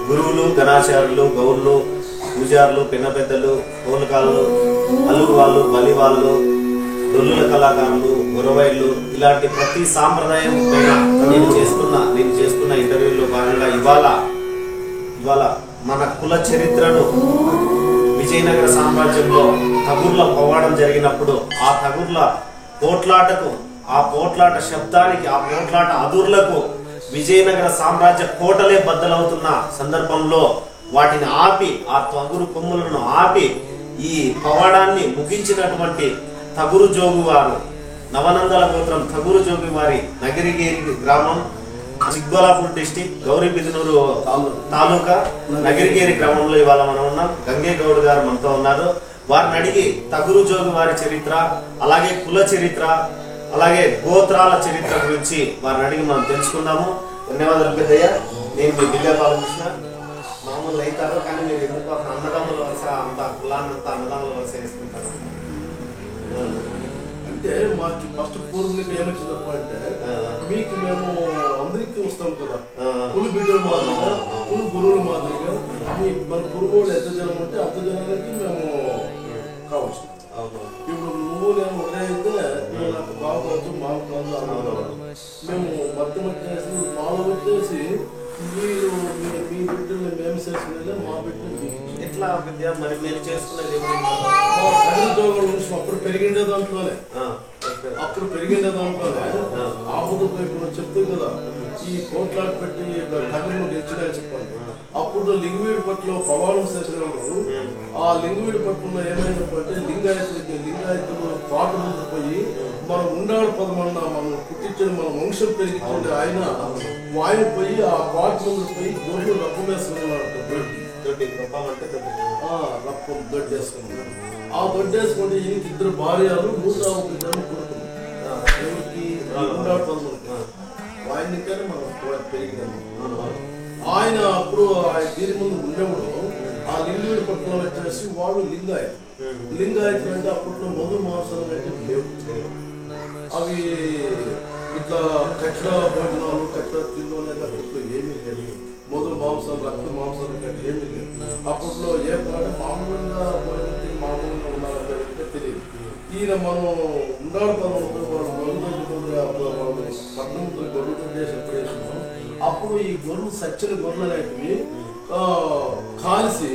గురువులు, గణాచారులు, గౌర్లు, పూజారులు, పిన్న పెద్దలు, పూలకాళ్ళు, అల్లుగు వాళ్ళు, బలి వాళ్ళు, డొల్లుల కళాకారులు, గురవైళ్ళు, ఇలాంటి ప్రతి సాంప్రదాయం పైన నేను చేస్తున్న ఇంటర్వ్యూలో భాగంగా ఇవాళ మన కుల చరిత్రను విజయనగర సామ్రాజ్యంలో తగుర్ల పోవడం జరిగినప్పుడు ఆ తగుర్ల పోట్లాటకు, ఆ పోట్లాట శబ్దానికి, ఆ పోట్లాట అదుర్లకు విజయనగర సామ్రాజ్య కోటలే బద్దలవుతున్న సందర్భంలో వాటిని ఆపి, ఆ తగురు కొమ్ములను ఆపి ఈ పవాడాన్ని ముగించినటువంటి తగురు జోగు వారు, నవనందల గోత్రం తగురు జోగి వారి నగిరిగిరి గ్రామం, చిక్బలాపూర్ డిస్టిక్, గౌరీబిదనూరు తాలూకా నగిరిగిరి గ్రామంలో ఇవాళ మనం ఉన్నాం. గంగే గౌడ్ గారు మనతో ఉన్నారు. వారిని అడిగి తగురు జోగి వారి చరిత్ర, అలాగే కుల చరిత్ర, అలాగే గోత్రాల చరిత్ర గురించి వారిని అడిగి మనం తెలుసుకుందాము. ధన్యవాదాలు పెద్దయ్య. నేను మీ బిల్లా బాలకృష్ణ. మామూలు అవుతారు కానీ మీరు ఎందుకు అన్నదమ్ముల వలస అంత కులాన్నంతా అన్నదమ్ముల వలస వేసుకుంటారు అంటే మాకు ఫస్ట్ పూర్వీకులు ఏమొచ్చిందప్ప అంటే మీకు మేము అందరికీ వస్తాం కదా, కులు బిడ్డల మాదిరిగా, కులు గురువుల మాదిరిగా మన గురువులు ఎంత జనం ఉంటే అంత జనాలకి మేము కావచ్చు. ఇప్పుడు నువ్వు నేను ఒకటే అయితే నాకు బాగా కావచ్చు, మాకు కాదు అన్నవాడు. మేము మొత్తం వచ్చేసి మాలో వచ్చేసి మీరు మీ బిడ్డలు మేము చేసుకునే మా బిడ్డలు ఎట్లా విద్య మరి మీరు చేసుకునేది అప్పుడు పెరిగిండే దాంట్లోనే ఆపుదు ఇప్పుడు చెప్తుంది కదా, ఈ కోట్లాట పెట్టి టగర్లు తెచ్చినా చెప్పండి. అప్పుడు లింగవీడి పట్టులో పవానం చేసినప్పుడు ఆ లింగవీడి పట్టులో ఏమైనప్పుడు లింగాయతులు పాట ముందు పోయి మనం ఉండాడు పదమన్న మనం పుట్టించిన మన వంశం పెరిగించండి ఆయన పోయి ఆ పాట ముందు పోయి గొర్రెలు రప్పం వేసుకునేవాడు. రప్పం దొడ్డేసుకున్నాడు. ఆ దొడ్డేసుకుంటే ఈయనకి 2 భార్యలు 101 జనం కొడుకులు. ఎవరికి ఉండాడు పదమూడు ఆయనకనే మనం పెరిగినాము. ఆయన అప్పుడు దీని ముందు ఉండేవాడు. ఆ లింగవీడి పట్టణంలో వచ్చేసి వాళ్ళు లింగాయతులు అంటే అప్పట్లో మొదలు మాంసాలు అంటే లేవు. అవి ఇట్లా కట్ల భోజనాలు, కట్ల తిండి అనేది అప్పట్లో ఏమీ లేదు. మొదలు మాంసాలు, రక్త మాంసాలు ఏమీ లేదు. అప్పట్లో ఏ అంటే మామూలుగా మామూలుగా ఉండాలంటే తెలియదు. ఈయన మనం ఉండాలి పట్టణంతో గొర్రెలు చేసి ఎప్పుడేసినాం. అప్పుడు ఈ గొర్రెలు సచ్చిన గొర్రెలు అనేటివి కాల్చి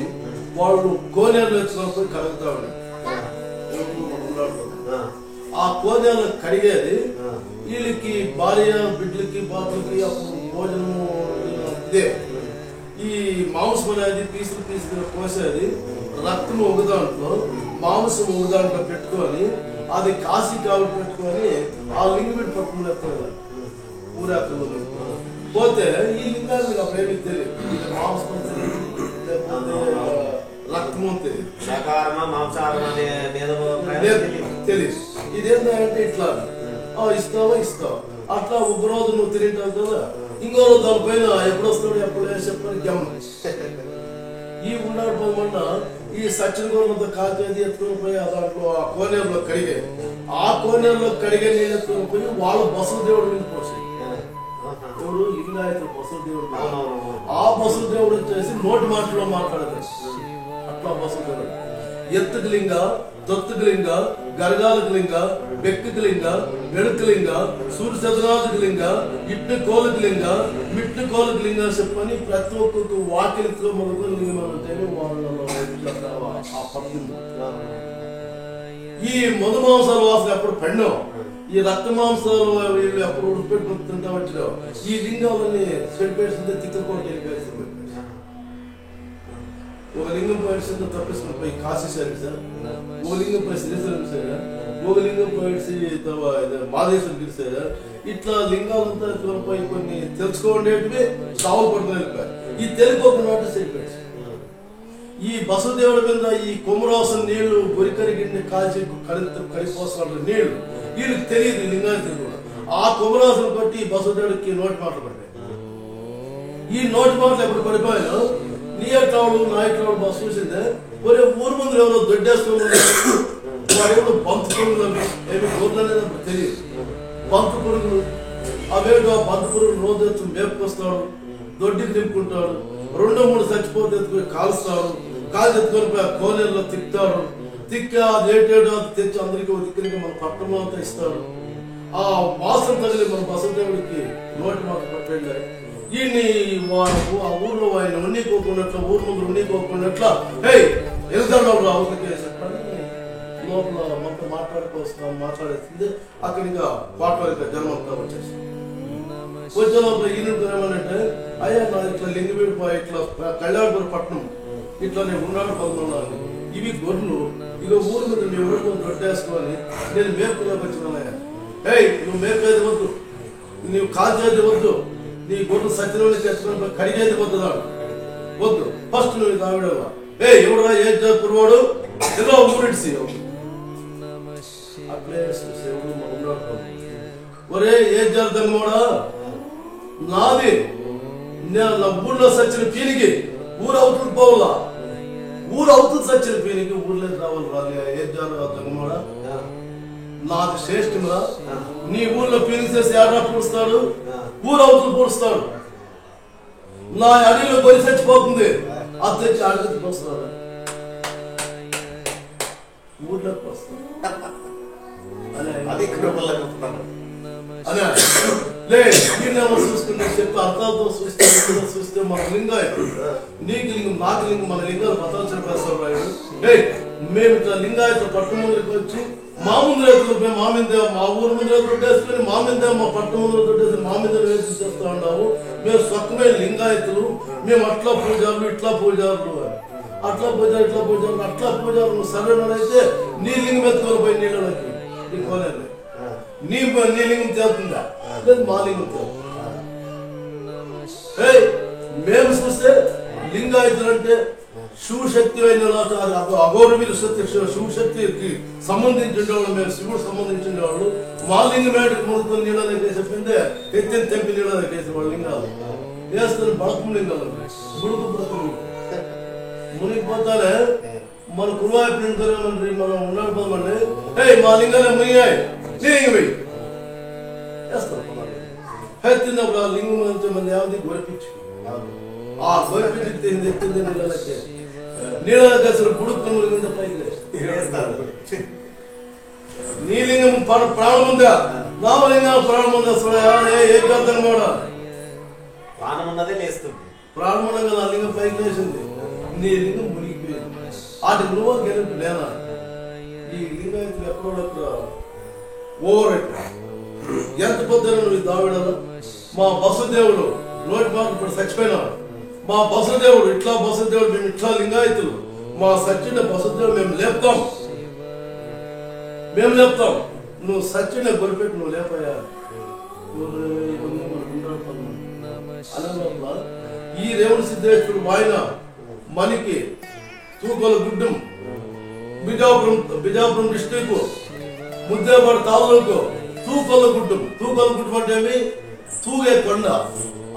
వాళ్ళు కోనేరు వచ్చినప్పుడు కలుగుతా ఉండే. ఆ కోనేరు కడిగేది వీళ్ళకి భార్య బిడ్డలకి బాబులకి అప్పుడు భోజనము ఇదే. ఈ మాంసం అనేది పీసులు కోసేది, రక్తం ఒక దాంట్లో మాంసం ఒక దాంట్లో పెట్టుకొని అది కాశీ కావులు పెట్టుకొని ఆ లింగవీడి పట్టుకుని ఎత్తారు ఊరాకులు పోతే ఈ లింగాలు అప్పుడేమీ తెలియదు. మాంసం రక్తము తెలియదు, తెలియదు. ఇదేంటంటే ఇట్లా ఇస్తావా అట్లా ఒక రోజు నువ్వు తింటావు కదా, ఇంకో రోజు దానిపైన ఎప్పుడు వస్తాడు ఎప్పుడు చెప్పని గమనం. ఈ ఉన్నాడు పోమన్నా ఈ సచిన గోళ్ళతో కాకేది ఎత్తుకుని పోయి దాంట్లో ఆ కోనేరులో కడిగే, ఆ కోనేరులో కడిగే నీళ్ళు ఎత్తుకుని పోయి వాళ్ళు బసవ దేవుడు మీద పోసాయి. ఎవరు లింగాయత బసవదేవుడు. ఆ బసవదేవుడు వచ్చేసి నోటి మాటలో మాట్లాడదు. అట్లా బసవదేవుడు ఎత్తుకు లింగ, తొత్తుకు లింగ, గరగాలకు లింగ, బెక్కుకు లింగ, వెడుకు లింగ, సూర్య చదనాథకు లింగ, ఇట్టు కోలకు లింగ, మిట్టు కోలకు లింగ చెప్పని ప్రతి ఒక్కొక్క వాకిలితో మొదలు లింగం అంటే వాళ్ళలో ఆ పడుతుంది. ఈ మధు మాంసాల వాసన ఎప్పుడు పండాం, ఈ రక్త మాంసాలు ఎప్పుడు ఉడిపెట్టుకుని తింటా వచ్చినాం. ఈ లింగాలని చెడిపేసిందే తిక్కకోటి ఒక లింగం పరిస్థితి తప్పిస్తున్న పోయి కాశీశారు సార్, ఒక లింగం పోయి శ్రీశైలం సార్, ఒక లింగం పోయి మాదేశ్వరం గెలిచారా. ఇట్లా లింగాలంతా పోయి కొన్ని తెలుసుకోండేటివి సావులు పడుతున్నాయి. ఈ తెలుసుకోకుండా చెడిపోయాడు. ఈ బసవదేవుడి మీద ఈ కొమరాసం నీళ్లు గొరికరిగిన్ని కాల్చి కడిపోసాడు నీళ్లు వీళ్ళకి తెలియదు లింగానికి కూడా. ఆ కొమరాసం కొట్టి బసవదేవుడికి నోటి మాటలు పడ్డాయి. ఈ నోటి మాటలు ఎప్పుడు పడిపోయాను నీ ఎట్లాడు నా ఎట్లాడు బస్సు చూసిందే ఒరే ఊరు ముందు ఎవరో దొడ్డేసుకున్నారు, వాడెవరో బంతు పురుగులు ఏమి గోర్లు అనేది అప్పుడు తెలియదు. బంతు పురుగులు అవేటో ఆ బంతు పురుగులు రోజు ఎత్తు మేపుకొస్తాడు, దొడ్డికి నింపుకుంటాడు, 2-3 చచ్చిపోతే ఎత్తుకొని కాలుస్తాడు, కాలు ఎత్తుకొని పోయి కోనేరులో తిక్తాడు, తిక్కి అదేటేటో అది తెచ్చి అందరికీ దిక్కునికి మన పట్టణంలో అంతా ఇస్తాడు. ఆ వాసన తగిలి మన బసవదేవుడికి నోటి మాట పట్టేళ్ళాయి. ఈయన్ని ఆ ఊర్లో ఆయన ఉన్నీకోకున్నట్ల ఊరు ముందు ఉన్నీకోకున్నట్ల హే వెళ్తాడు అవతలకి చెప్పని లోపల మొత్తం మాట్లాడేసింది. అక్కడ ఇంకా పాటలు జన్మంతా వచ్చేసి కొంచెం లోపల ఈయన ఏమనంటే అయ్యా నా ఇట్లా లింగవీడిపోయి ఇట్లా కళ్యాణపుర పట్టణం ఇట్లా నేను ఉన్నాడు పడుతున్నాను, ఇవి గొర్రెలు ఇక ఊరు మీద మేము ఎవరికో దొడ్డేసుకొని నేను మేపులోకి వచ్చినానయ్యా. హే నువ్వు మేపేది వద్దు, నువ్వు కాల్చేది వద్దు, నీ గొడ్డు సత్యంలోనే తెచ్చుకొని కడిగేది వద్దుదాడు వద్దు, ఫస్ట్ నువ్వు తావిడవా. ఏ ఎవడా ఏ కురవాడు ఏదో ఊరిడిసి అట్లే ఉన్నాడు. ఒరే ఏ జరుగుతుందా నాది నా ఊళ్ళో సచ్చిన పీనికి ఊరు అవుతుంది పోవాలా, ఊరు అవుతుంది సచ్చిన పీనికి ఊర్లోకి రావాలి రాలి ఏ జరుగుతుందా నాది శ్రేష్టమురా. నీ ఊర్లో పీనికి చేసి ఆడా పూడుస్తాడు, ఊరు అవుతులు పూడుస్తాడు. నా అడవిలో గొరి చచ్చిపోతుంది, అది తెచ్చి అడవికి పోస్తాడు, ఊర్లోకి వస్తాడు అనే చూసుకునే చెప్పి అర్థాలతో చూస్తే మన లింగాయ నీకు లింగం నాకు లింగం మన లింగాలు బతాల్సిన పేస్తారు రాయుడు. మేము ఇట్లా లింగాయత పట్టు ముందుకు వచ్చి మా ముందు రైతులు మా మీద మా ఊరు ముందు రైతులు కొట్టేసుకుని మా మీద మా పట్టు ముందు కొట్టేసి మా మీద వేసి చేస్తూ ఉన్నాము. మేము స్వచ్ఛమైన లింగాయతులు, మేము అట్లా పూజారులు ఇట్లా పూజారులు అట్లా పూజారు ఇట్లా పూజారు అట్లా పూజారు సరైనదైతే నీ లింగం ఎత్తుకొని పోయి నీళ్ళకి నీ కోనేరు నీ లింగం తేలుతుందా లేదు మా లింగం తేలుతుంది. మేము చూస్తే లింగాయతులు అంటే శివశక్తి అయిన అఘోరవీర శక్తి శివశక్తికి సంబంధించిన వాళ్ళు, మేము శివుడు సంబంధించిన వాళ్ళు. మా లింగం మేటకు ముందుకొని నీళ్ళకి చెప్పిందే ఎత్తిన తెంపి నీళ్ళకి వేసే వాళ్ళు లింగాలు వేస్తున్న బడకం లింగాలు బుడుకు బ్రతులు మునిగిపోతానే మన కురువాయి మనం ఉండకపోదామండి. మా లింగాలే మునిగాయి నీ లింగం వెయ్యి వేస్తాం. తిన్నప్పుడు ఆ లింగం నుంచి మన ఏమైంది గొరిపించు ఆ గొరిపించి ఎత్తింది నీళ్ళకి నీళ్ళకి అసలు బుడుకు పైకి నీ లింగం ప్రాణం ఉందా నామలింగం ప్రాణం ఉందా ఏ అర్థం కూడా ప్రాణం ఉన్నదే లేస్తుంది. ప్రాణం ఉండగా నా లింగం పైకి లేచింది, నీ లింగం మునిగిపోయింది. వాటి నువ్వు గెలుపు లేనా ఈ లింగాయతులు ఎక్కడో ఓవర్ అయితే ఎంత పొద్దున నువ్వు దావిడను. మా బసవదేవుడు నోటి మాట ఇప్పుడు చచ్చిపోయినాడు. మా బసవదేవుడు ఇట్లా బసవదేవుడు మేము ఇట్లా లింగాయతులు మా సచ్చిన బసవదేవుడు మేము లేపుతాం నువ్వు సచ్చిన గొరిపెట్టి నువ్వు లేపయ్యా. అలా ఈ రేవుడు సిద్ధేశ్వరుడు ఆయన మనకి తూకల గుడ్డం బిజాపురం డిస్ట్రిక్ట్ ముద్దేపాడు తాలూకు తూకల గుడ్డం అంటే తూగే కొండ.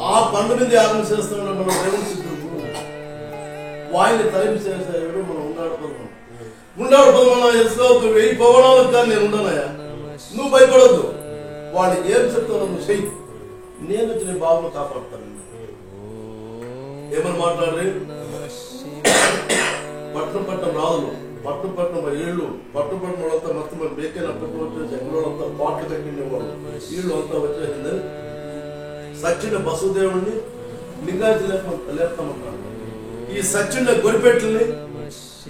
ఆ కొండ మీద యాగం చేస్తున్నాడు మన రేవుడు సిద్ధుడు. వాయిని తరిమి చేసాడు మనం ఉన్నాడు పదమన్నా ఎస్లో 1000 పవనాలకు కానీ నేను ఉండనయ్యా. నువ్వు భయపడద్దు, వాడికి ఏం చెప్తావు నువ్వు చెయ్యి. నేను వచ్చి నీ బాబును కాపాడుతాను. ఏమని మాట్లాడరు? పట్టణం రాదులు, పట్టణం ఏళ్ళు, పట్టణం వాళ్ళంతా మొత్తం మరి బేకైనప్పటికీ వచ్చేసి ఎక్కడంతా పాటలు కట్టిండేవాడు. వీళ్ళు అంతా వచ్చేసింది. సచ్చిన బసుదేవుడిని లింగాయతు లేపుతామంటారు. ఈ సచ్చిన గొరిపెట్లని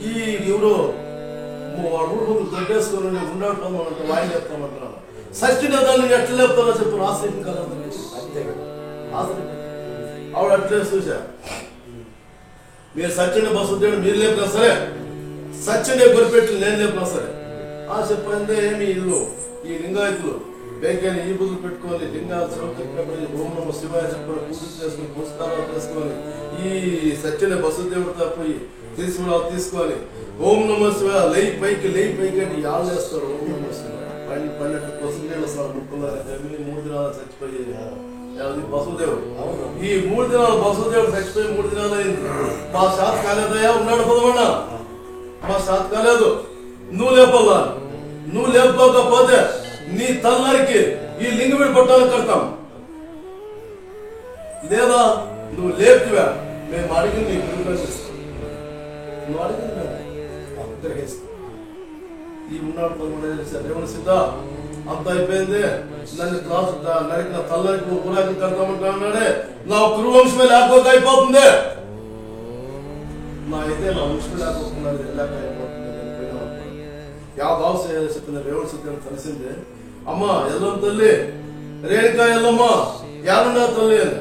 ఈ ఎవరో ఊరు గడ్డేసుకొని ఉండాడుతామంట వాయి లేపుతామంటున్నాను. సచ్చిన దాన్ని ఎట్లా లేపుతారో చెప్పు. ఆశ్రయం కదా ఆవిడ అట్లే చూసా. మీరు సచ్చిన బసుదేవుడు మీరు లేపినా సరే, సచ్చిన గొరిపెట్లు నేను లేపినా సరే చెప్పిందే ఏమి ఇల్లు ఈ లింగాయతులు బేకైన ఈ బుద్ధులు పెట్టుకొని లింగాలు ఓం నమః శివాయ చెప్పని పూజలు చేసుకుని పుస్తకాలు చేసుకొని ఈ సత్యన బసుదేవుడితో పోయి తీసుకొని ఓం నమః శివాయ లేయి పైకి అని యాలు చేస్తారు. ఓం నమః శివాయ 12 పసుదేవులు వస్తారు. ముక్కున్నారు 3 దినాలు చచ్చిపోయి బసుదేవుడు. ఈ 3 దినాలు బసుదేవుడు చచ్చిపోయి 3 దినాలు అయింది. మా శాత కాలేదయ్యా ఉన్నాడు పదమన్నా, మా శాత కాలేదు, నువ్వు లేపల్లా. నువ్వు లేకపోకపోతే నీ తల్లారికి ఈ లింగమిడి పట్టాలు కడతాం. లేదా నువ్వు లేపువా మేము అడిగింది నువ్వు అడిగింది గ్రహిస్తాం. ఈ ఉన్నాడు పదమూడు సిద్ధ అంత అయిపోయింది. నన్ను క్లాస్ నరికిన తల్లారికి ఊరాకి కడతామంటాడే. నా కురువంశమే లేకపోతే అయిపోతుంది. నా అయితే నా వంశమే లేకపోతున్నది లేక అయిపోతుంది. చెప్పిన రేవుడు సిద్ధం తెలిసిందే. అమ్మ ఎల్లం తల్లి రేణుకా ఎల్లమ్మ యారున్నా తల్లి అని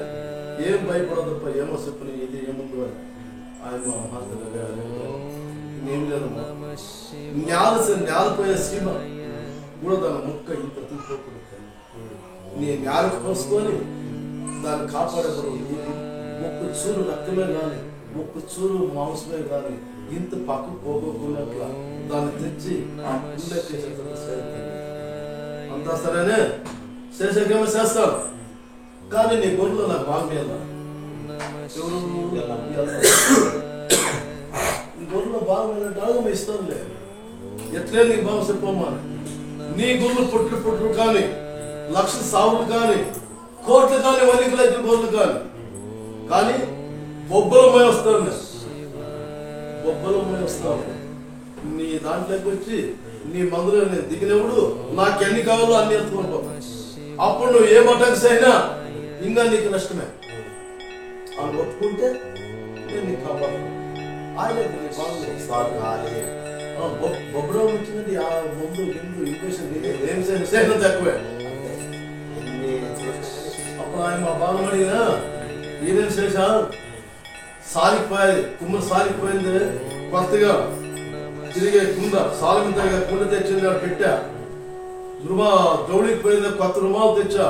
ఏం భయపడదప్ప. ఏమో చెప్పిన ఇది ఏముంది అని ఆయన ఏం లేదమ్మా. నేలపోయే సీమ కూడా దాని ముక్క ఇంత తీసుకోకూడదు. నీ నేలకు పోసుకొని దాన్ని కాపాడేవారు. ముక్కు చూరు రక్తమే కానీ, ముక్కు చూరు మాంసమే కానీ ఇంత పక్కకు పోగొట్టుకున్నట్ల దాన్ని తెచ్చి ఆ గుండె చేసేటప్పుడు అంతా సరేనే చేసేకేమో చేస్తాను. కానీ నీ గొర్రెలో నాకు బాగుండేలా గొర్రెలో బాగుందంటే అడగమ ఇస్తానులే. ఎట్లే నీకు బాగు చెప్పమ్మా. నీ గొర్రెలు పుట్లు కానీ, లక్ష సావులు కానీ, కోట్లు కానీ, వలికలు అయితే గొర్రెలు కానీ బొబ్బలమై వస్తాను. బొబ్బలమై వస్తాను. నీ దాంట్లోకి వచ్చి నీ మందులో నేను దిగినప్పుడు నాకు ఎన్ని కావాలో అన్ని ఎత్తుకొని పోతాను. అప్పుడు నువ్వు ఏ మటక్స్ అయినా ఇంకా నీకు నష్టమే. అని ఒప్పుకుంటే నేను నీకు కాపాడు. ఆయన బొబ్బరం వచ్చినది ఆ ముందు గిందు ఇంప్రెషన్ ఏం తక్కువే. అప్పుడు ఆయన మా బాగా అడిగినా ఏదేం చేశా సాలిపోయేది కుమ్మరి సాలిపోయింది. కొత్తగా తిరిగే కుండ సాలింత కుండ తెచ్చింది పెట్టా. జౌడికి పోయింది కొత్త రుమాలు తెచ్చా.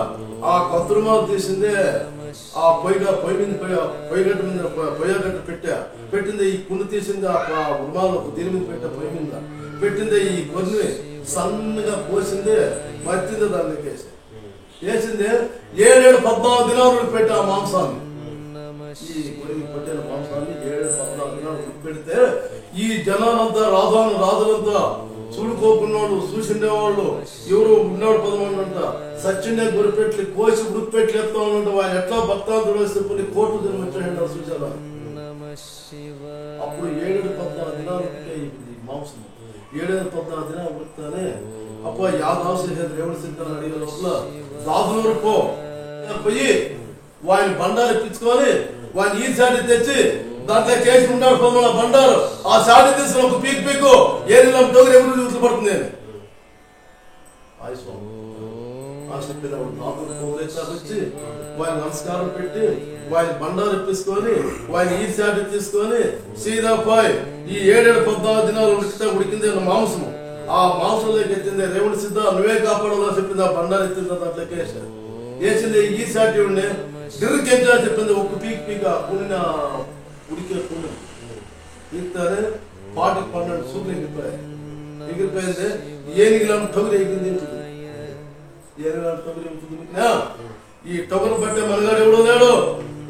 ఆ కొత్త రుమాలు తీసిందే ఆ పొయ్యగట్టు మీద పొయ్యగట్టు పెట్టింది. ఈ కుండ తీసింది ఆ రుమాలు దీని మీద పెట్టా. పొయ్యి మీద పెట్టింది. ఈ కొన్ని సన్నగా పోసింది, మత్తింది. దాన్ని వేసింది. 7-14 దినాలు పెట్టా ఆ మాంసాన్ని. ఈ కొన్ని పట్టిన మాంసాన్ని 7-14 దినాలు పెడితే ఈ జనాలంతా రాజులంతా చూడుకోకున్నాడు చూసిండేవాళ్ళు ఎవరు ఉన్నాడు 11 అంట. సచ్చిండే గురిపెట్లు కోసి గురిపెట్లు ఎత్తా ఉన్నట్టు ఆయన ఎట్లా భక్తాంతుడు వేస్తే కొన్ని కోట్లు జనం వచ్చాడు చూసారా. అప్పుడు 7-14 దినాలు మాంసం 7-14 దినాలు ఉడికితేనే అప్పుడు యాదావశేషం రేవుడు సిద్ధాన్ని అడిగే లోపల రాజులూరు పోయి వాడిని బండారు ఇప్పించుకొని వాడిని ఈ సాటి తెచ్చి దాంట్లో కేసు ఉన్నాడు పొమ్మల బండారు. ఆ సాటి తీసుకుని ఒక పీకు ఏది డోగరు ఎవరు చూసి పడుతుంది అని వచ్చి వారి నమస్కారం పెట్టి వారి బండారు ఇప్పించుకొని వారిని ఈ సాటి తీసుకొని సీదాపాయ్ ఈ 7-14 దినాలు ఉడికింది మాంసము. ఆ మాంసంలోకి ఎత్తింది. రేవుడు సిద్ధ నువ్వే కాపాడాలో చెప్పింది. ఆ బండారు ఎత్తింది. దాంట్లోకి వేసింది. ఈ సాటి ఉండే గిరికెంచా చెప్పింది. ఒక పీక కూడిన ఉడికే కూడి పీక్తానే 12 సూర్యులు ఎగిరిపోయింది. ఏనిగిలం టొగరు ఎగిరింది. ఈ టొగరు పట్టే మనగాడు ఎవడో లేడు.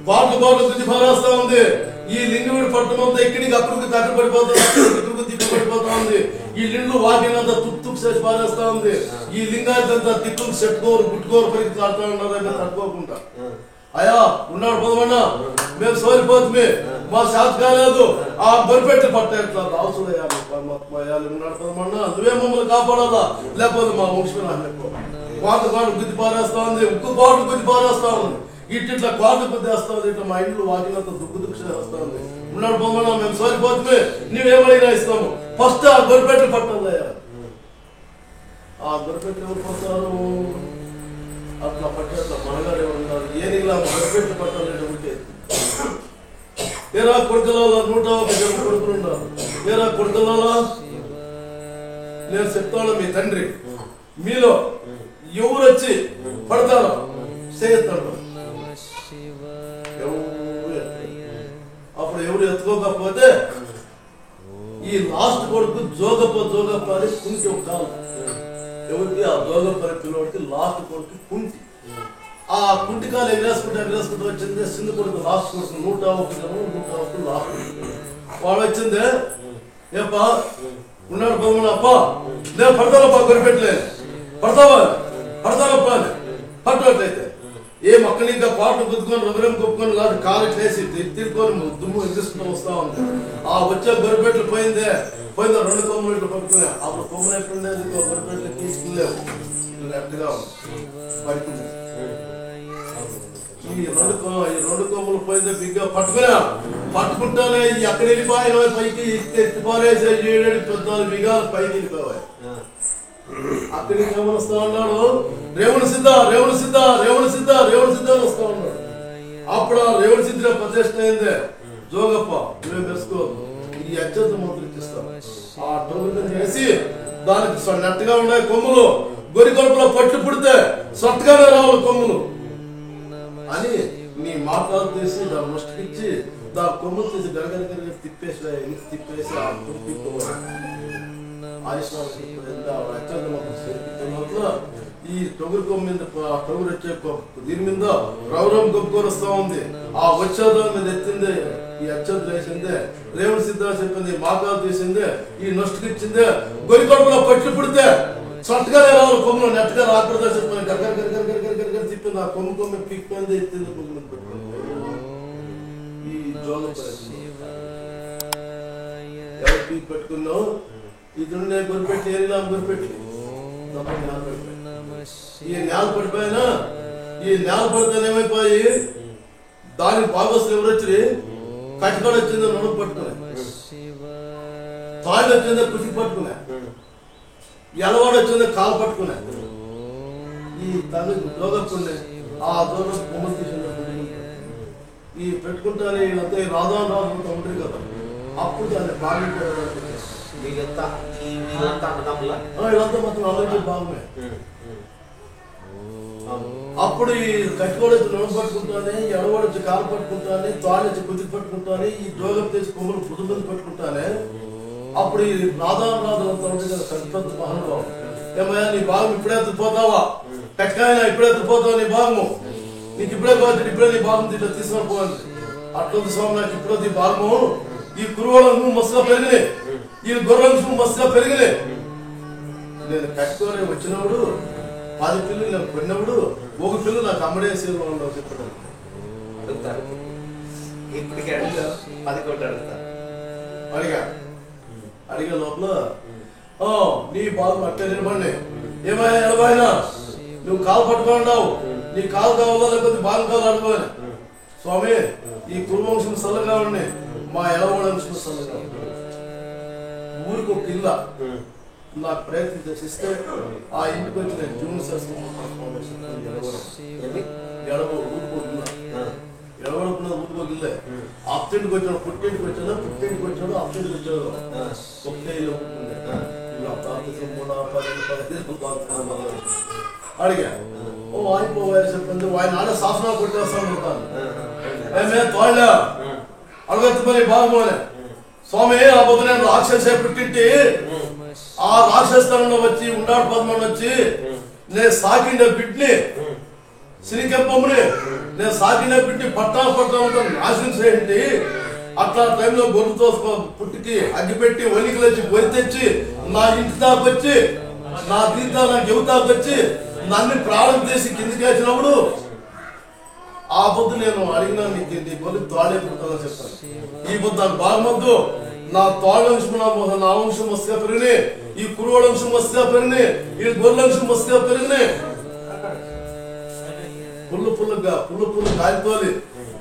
బాట్లు గుద్ది పారేస్తా ఉంది. ఈ లింగముడి పట్టణం అంతా ఎక్కడికి అక్కడికి తగ్గ పడిపోతా ఉంది. ఈ లిండ్లు వాకినంతా తుక్కు చేసి పారేస్తా ఉంది. ఈ లింగాయతంతా తిక్కులు చెట్టుకోరు గుట్టుకోరు పరికి ఆడుతూ ఉన్నారు తట్టుకోకుండా. అయ్యా ఉన్నాడు పదమన్నా మేము సోలిపోతుంది మా శాత కాలేదు ఆ బరిపెట్టి పట్టేట్లా రాసుడయ్యా ఉన్నాడు పదమన్నా నువ్వే మమ్మల్ని కాపాడాలా లేకపోతే మా వంశం కోట కోట గుద్ది పారేస్తా ఉంది. ఉక్కు కోట గుద్ది పారేస్తా ఉంది. ఇట్లా కోట గుద్దేస్తా ఉంది. ఇట్లా మా ఇంట్లో వాకినంతా దుక్కు చేస్తా ఉంది. ఉన్నాడు పదమన్నా మేము సోలిపోతుంది నువ్వేమైనా ఇస్తాము ఫస్ట్ ఆ బరిపెట్టి పట్టాలయ్యా. ఆ బరిపెట్టి ఎవరు పడతారు అట్లా పట్టేట్లా మనగాడు ఎవరు ఉన్నారు ఏనిలా బరిపెట్టి పట్టాలంటే ఉంటే ఏరా కొడుకులలో 101 కొడుకులు ఉన్నారు. ఏరా కొడుకులలో నేను చెప్తాను మీ తండ్రి మీలో ఎవరు వచ్చి పడతారో చేస్తాడు. అప్పుడు ఎవరు ఎత్తుకోకపోతే ఈ లాస్ట్ కొడుకు జోగప్ప అని కుంటి ఒక కాలం ఎవరికి ఆ జోగప్ప పిల్లవాడికి లాస్ట్ కొడుకు కుంటి. ఆ కుంటి కాలు ఎగరేసుకుంటూ వచ్చింది చిన్న కొడుకు లాస్ట్ కొడుకు 101 లాస్ట్ వాడు వచ్చింది. ఏపా ఉన్నాడు బొమ్మనప్ప నేను పడతానప్ప కొరిపెట్టలేదు పడతావా అని పట్టట్లయితే ఏ మక్కని ఇంకా పాటలు గుద్దుకొని రొగరం కొప్పుకొని లాంటి కాలు చేసి తిరుకొని దుమ్ము ఎదుర్కొంటూ వస్తా ఉంది. ఆ వచ్చే గొరిపెట్లు పోయిందే 2 కొమ్మలు ఇట్లా పట్టుకున్నా. అప్పుడు కొమ్మలు ఎట్లుండేది గొరిపెట్లు తీసుకులేవు గట్టిగా పడుతుంది. ఈ 2 కొమ్మలు పోయిందే బిగ్గా పట్టుకుంటానే ఎక్కడ వెళ్ళిపోయిన పైకి ఎత్తిపారేసే 7 14 బిగాలు పైకి వెళ్ళిపోయాయి. అక్కడికి గమనిస్తా ఉన్నాడు రేవుని సిద్ధ వస్తా ఉన్నాడు. అప్పుడు ఆ రేవుని సిద్ధిలో ప్రతిష్ట అయిందే జోగప్ప నువ్వే తెలుసుకో ఈ అత్యంత ముద్రిస్తాం. ఆ టోలు చేసి దానికి నెట్టగా ఉన్నాయి కొమ్ములు గొరి కొడుపులో పట్టు పుడితే సొట్టగానే రావాలి కొమ్ములు అని నీ మాటలు తీసి దాని ముష్టికిచ్చి దాని కొమ్ములు తీసి గరగర తిప్పేసి ఆ ఈ టొగురు కొమ్మ మీద టొగురు వచ్చే దీని మీద రౌరం గొప్పకొని వస్తా ఉంది. ఆ వచ్చేదో మీద ఎత్తింది ఈ అత్యంత వేసిందే రేవుని సిద్ధ చెప్పింది మాకాలు తీసిందే ఈ నొష్టికిచ్చిందే గొరి కొడుకులో పట్లు పుడితే సొట్టగానే రావాలి కొమ్మలు నెట్టగా రాకూడదా చెప్పిన గరగర తిప్పింది. ఆ కొమ్మ పీక్కిపోయింది ఎత్తింది కొమ్మ ఈ జోగ ఎవరు పీక్ పెట్టుకున్నావు ఇది గొరిపెట్టి ఏరినా గొరిపెట్టి ఈ నేల పడిపోయినా ఈ నేల పడితే ఏమైపోయి దానికి భాగస్తులు ఎవరు వచ్చి కట్టుకొని వచ్చిందో నడుపు పట్టుకునే తాళ్ళు వచ్చిందో కుసి పట్టుకునే ఎలవాడు వచ్చిందో కాలు పట్టుకునే ఈ తల్లి దోగప్పుండే ఆ దూరం బొమ్మలు తీసిన ఈ పెట్టుకుంటానే వీళ్ళంతా రాధా ఉంటుంది కదా అప్పుడు దాన్ని బాగుంటుంది. వీళ్ళంతా మొత్తం అందరికీ బాగున్నాయి. అప్పుడు ఈ కట్టుకోడొచ్చి నడుము పట్టుకుంటానే ఎడవడొచ్చి కాలు పట్టుకుంటానే తాళ్ళొచ్చి కుదిరి పట్టుకుంటానే ఈ జోగం తెచ్చి కొమ్మలు పుదుమంది పట్టుకుంటానే అప్పుడు ఈ రాధాంతా ఉంటుంది కదా పెద్ద మహానుభావం ఏమయ్యా నీ భాగం ఇప్పుడే ఎత్తుపోతావా కట్కాయన ఇప్పుడే ఎత్తుపోతావా నీ భాగము నీకు ఇప్పుడే పోతే ఇప్పుడే నీ భాగం దీంట్లో తీసుకొని పోవాలి. అట్లా స్వామి నాకు ఇప్పుడు ఈ భాగము ఈ కురువలను మస్తుగా పెరిగినాయి ఈ గొర్రెలు మస్తుగా పెరిగినాయి. నేను కట్టుకొని వచ్చినప్పుడు 10 పిల్లలు నాకు కొన్నప్పుడు 1 పిల్లలు నాకు అమ్మడేసి చెప్పాడు అడుగుతారు. ఇప్పటికి అడిగా 10 కోట్లు అడుగుతారు. అడిగే లోపల నీ భాగం అట్టే నిలబడి ఏమైనా ఎడబోయినా నువ్వు కాలు పట్టుకున్నావు నీ కాలు కావాలా లేకపోతే భాగం కావాలి అడుగుని స్వామి ఈ కురువంశం సల్లగా ఉండి మా ఎడవడ వంశం సల్లగా ఊరికి ఒక ఇల్లా నాకు ప్రయత్నం చేసిస్తే ఆ ఇంటికి వచ్చి నేను జూన్ ఎడవడుకున్న ఊరుకోగిల్లే అప్తింటికి వచ్చాడు పుట్టింటికి వచ్చాడు అప్తింటికి వచ్చాడు ఒకటే అడిగా వాయిపోయి చెప్పింది ఆయన ఆడ శాసనాలు కొట్టేస్తాను తోళ్ళ అడగత్తి పని బాగుపోలే స్వామి ఆ పొద్దు నేను రాక్షసే పుట్టింటి ఆ రాక్షసంలో వచ్చి ఉండాడు పద్మని వచ్చి నేను సాకిన బిడ్ని సిరికెప్పమ్మని నేను సాకిన బిడ్ని పట్టా నాశనం చేయండి అట్లా టైంలో గొర్రెతో పుట్టికి అగ్గిపెట్టి వలికలు వచ్చి గొర్రె తెచ్చి నా ఇంటి దాకా వచ్చి నా దీంతో నా చెబుతాకు వచ్చి నన్ను ప్రాణం చేసి కిందికి వేసినప్పుడు ఆ పొద్దు నేను అడిగినా నీకు నీ గొర్రె తోడే పుట్టాలని చెప్తాను. ఈ పొద్దు నాకు బాగుమద్దు నా తోడంశం నా వంశం వస్తే పెరిగినాయి, ఈ కురువోడ వంశం వస్తే పెరిగినాయి, ఈ గొర్రెల వంశం వస్తే పెరిగినాయి. పుల్లు గాలితోలి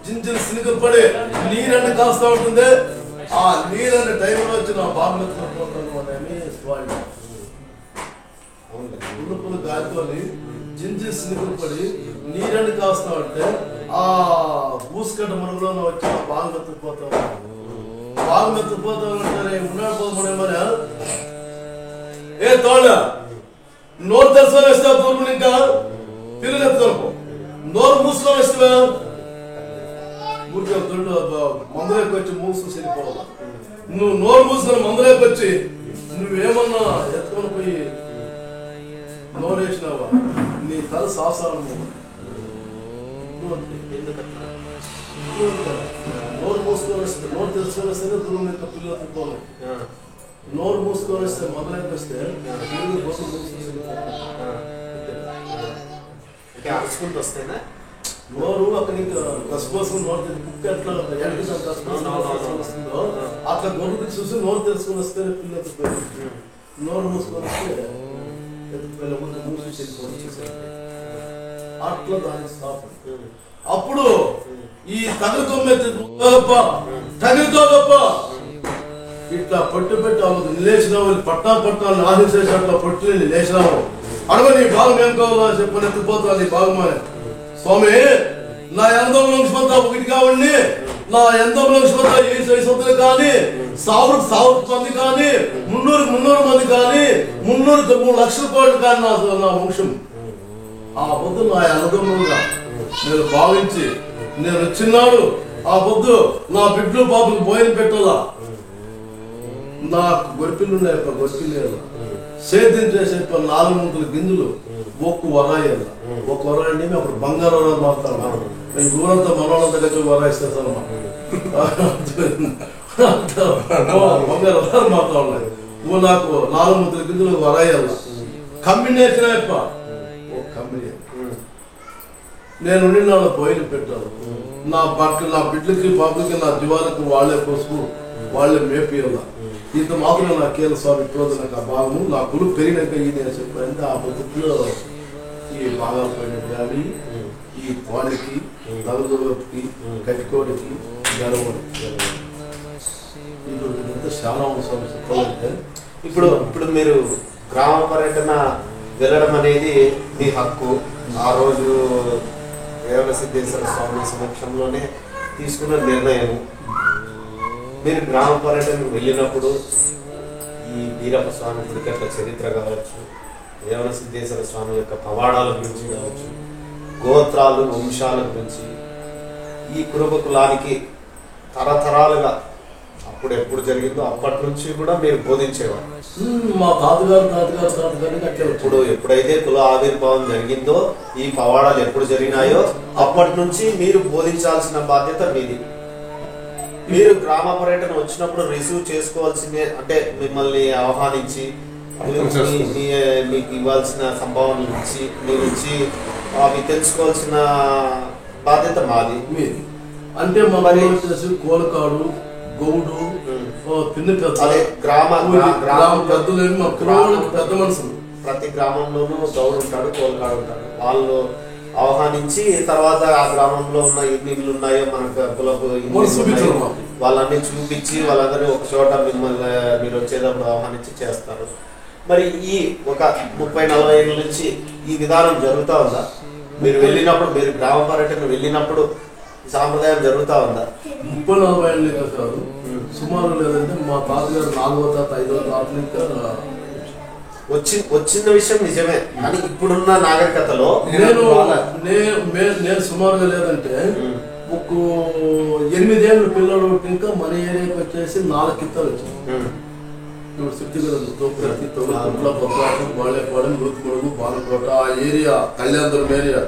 జింజిని సినుకలు పడి నీరన్ని కాస్తా ఉంటుంది. ఆ నీరన్ని టైంలో వచ్చి నా బాగుమతులు పుల్లు గాలితోలి జింజి సినుకలు పడి నీరన్ని కాస్తా ఉంటే ఆ బూసుకట్ట మరుగులో వచ్చి నా బాగుమెత్తుకుపోతాం. బాగుమెత్తుకుపోతామంటే ఉన్నాడు ఏ తోడ నోరు తెరుచుకొని వస్తే తూర్పు ఇంకా పిల్లలు ఎత్తుకోనుకో, నోరు మూసుకొని వస్తే మందులోకి వచ్చి మూసుకు సరిపోవాలి. నువ్వు నోరు మూసుకొని మందులోకి వచ్చి నువ్వేమన్నా ఎత్తుకొని పోయి నోరు వేసినావా నీ తల సాసారం. నోరు మూసుకొని వస్తే నోరు తెలుసుకొని వస్తేనే దూరం యొక్క పిల్లలు ఎత్తుకోవాలి. నోరు మూసుకొని వస్తే మొదలైకి వస్తే అరుచుకుంటూ వస్తేనా నోరు అక్కడ కసుకోసం నోరు బుక్ ఎట్లా వస్తుందో అట్లా గొర్రె చూసి నోరు తెలుసుకొని వస్తే పిల్లలు నోరు మూసుకొని వస్తే అట్లా దానికి స్టాప్. అప్పుడు ఈ తగిలితో గొప్ప ఇట్లా పట్టు పెట్టి ఆమెకు నిలేసినావు, పట్టాలు ఆశించేసి అట్లా పట్టు నిలేసినావు. అడగ నీ భాగం ఏం కావాలో చెప్పని ఎత్తిపోతా నీ భాగమని. స్వామి నా 80 మంది ఒకటి కావండి, నా 80 మంది 5 కానీ 1000 మంది కానీ 300 మంది కానీ 300 లక్షల కోట్లు కానీ నా వంశం. ఆ పొద్దు నా 80 నేను భావించి నేను వచ్చినాడు. ఆ పొద్దు నా బిడ్డలు బాబుకి భోజనం పెట్టాలా, నాకు గొరిపిల్లు ఉన్నాయి, గొరిపిల్లు సేద్యం చేసే 4 ముంతల గింజలు ఒక్క వరాయాల. ఒక వరాయండి మేము అప్పుడు బంగారు వరాలు మారుతాం. మేము ఊరంతా మనోళ్ళంతా కలిసి వరాయిస్తాను బంగారు వరాలు మారుతా ఉన్నాయి. నువ్వు నాకు 4 ముంతల గింజలు వరాయాల. కమ్మినేసిన ఒక కమ్మినే నేను నాలో బయలు పెట్టాను. నా బిడ్డలకి పాపలకి నా జీవాలకు వాళ్ళే పసుపు వాళ్ళే మేపియాల. ఇంత మాత్రం నా కేల స్వామి ఇప్పుడు నాకు ఆ భాగము నా గురువు పెరిగినాక ఇది అని చెప్పారంటే ఆ బతుకులో ఈ భాగాలు పడిన కానీ ఈ కోడికి తలదొరకి కటికోడికి గడవడికి చాలా అవసరం చెప్పాలంటే ఇప్పుడు మీరు గ్రామ పర్యటన వెళ్ళడం అనేది మీ హక్కు. ఆ రోజు రేవణ సిద్ధేశ్వర స్వామి సమక్షంలోనే తీసుకున్న నిర్ణయం. మీరు గ్రామ పర్యటనకు వెళ్ళినప్పుడు ఈ వీరప్ప స్వామి గుడికి యొక్క చరిత్ర కావచ్చు, రేవణ సిద్ధేశ్వర స్వామి యొక్క పవాడాల గురించి కావచ్చు, గోత్రాలు వంశాల గురించి, ఈ కురుబ కులానికి తరతరాలుగా అప్పుడు ఎప్పుడు జరిగిందో అప్పటి నుంచి కూడా మీరు బోధించేవారు. మా తాతగారు ఇప్పుడు ఎప్పుడైతే కుల ఆవిర్భావం జరిగిందో, ఈ పవాడాలు ఎప్పుడు జరిగినాయో అప్పటి నుంచి మీరు బోధించాల్సిన బాధ్యత మీది. మీరు గ్రామ పర్యటన వచ్చినప్పుడు రిసీవ్ చేసుకోవాల్సిందే, అంటే మిమ్మల్ని ఆహ్వానించి మీకు ఇవ్వాల్సిన సంభావనలు ఇచ్చి మీరు ఇచ్చి అవి తెలుసుకోవాల్సిన బాధ్యత మాది. మీది అంటే మరి కోలకాడు గౌడు పిన్ని గ్రామ పెద్ద మనుషులు ప్రతి గ్రామంలోనూ గౌడు ఉంటాడు, కోలకాడు ఉంటాడు. వాళ్ళు ఆహ్వానించి తర్వాత ఆ గ్రామంలో ఉన్న ఎన్ని ఇళ్ళు ఉన్నాయో మనకు కులపు వాళ్ళన్నీ చూపించి వాళ్ళందరినీ ఒక చోట మిమ్మల్ని మీరు వచ్చేటప్పుడు ఆహ్వానించి చేస్తారు. మరి ఈ ఒక 30-40 ఏళ్ళ నుంచి ఈ విధానం జరుగుతూ ఉందా? మీరు వెళ్ళినప్పుడు, మీరు గ్రామ పర్యటన వెళ్ళినప్పుడు సాంప్రదాయం జరుగుతూ ఉందా? 30-40 ఏళ్ళు కాదు, సుమారు లేదంటే మా తాతగారు 4వ తాత 5వ తాత వచ్చిన విషయం నిజమే. కానీ ఇప్పుడున్న నాగరికతలో నేను సుమారుగా లేదంటే ఒక 8 ఏళ్ళ పిల్లలు ఇంకా మన ఏరియాకి వచ్చేసి 4 కిత్తాలు వచ్చాయి. ఇప్పుడు బాళేపాలెం మృతికొడుగు బాలకోట ఆ ఏరియా, కళ్యాణపురం ఏరియా,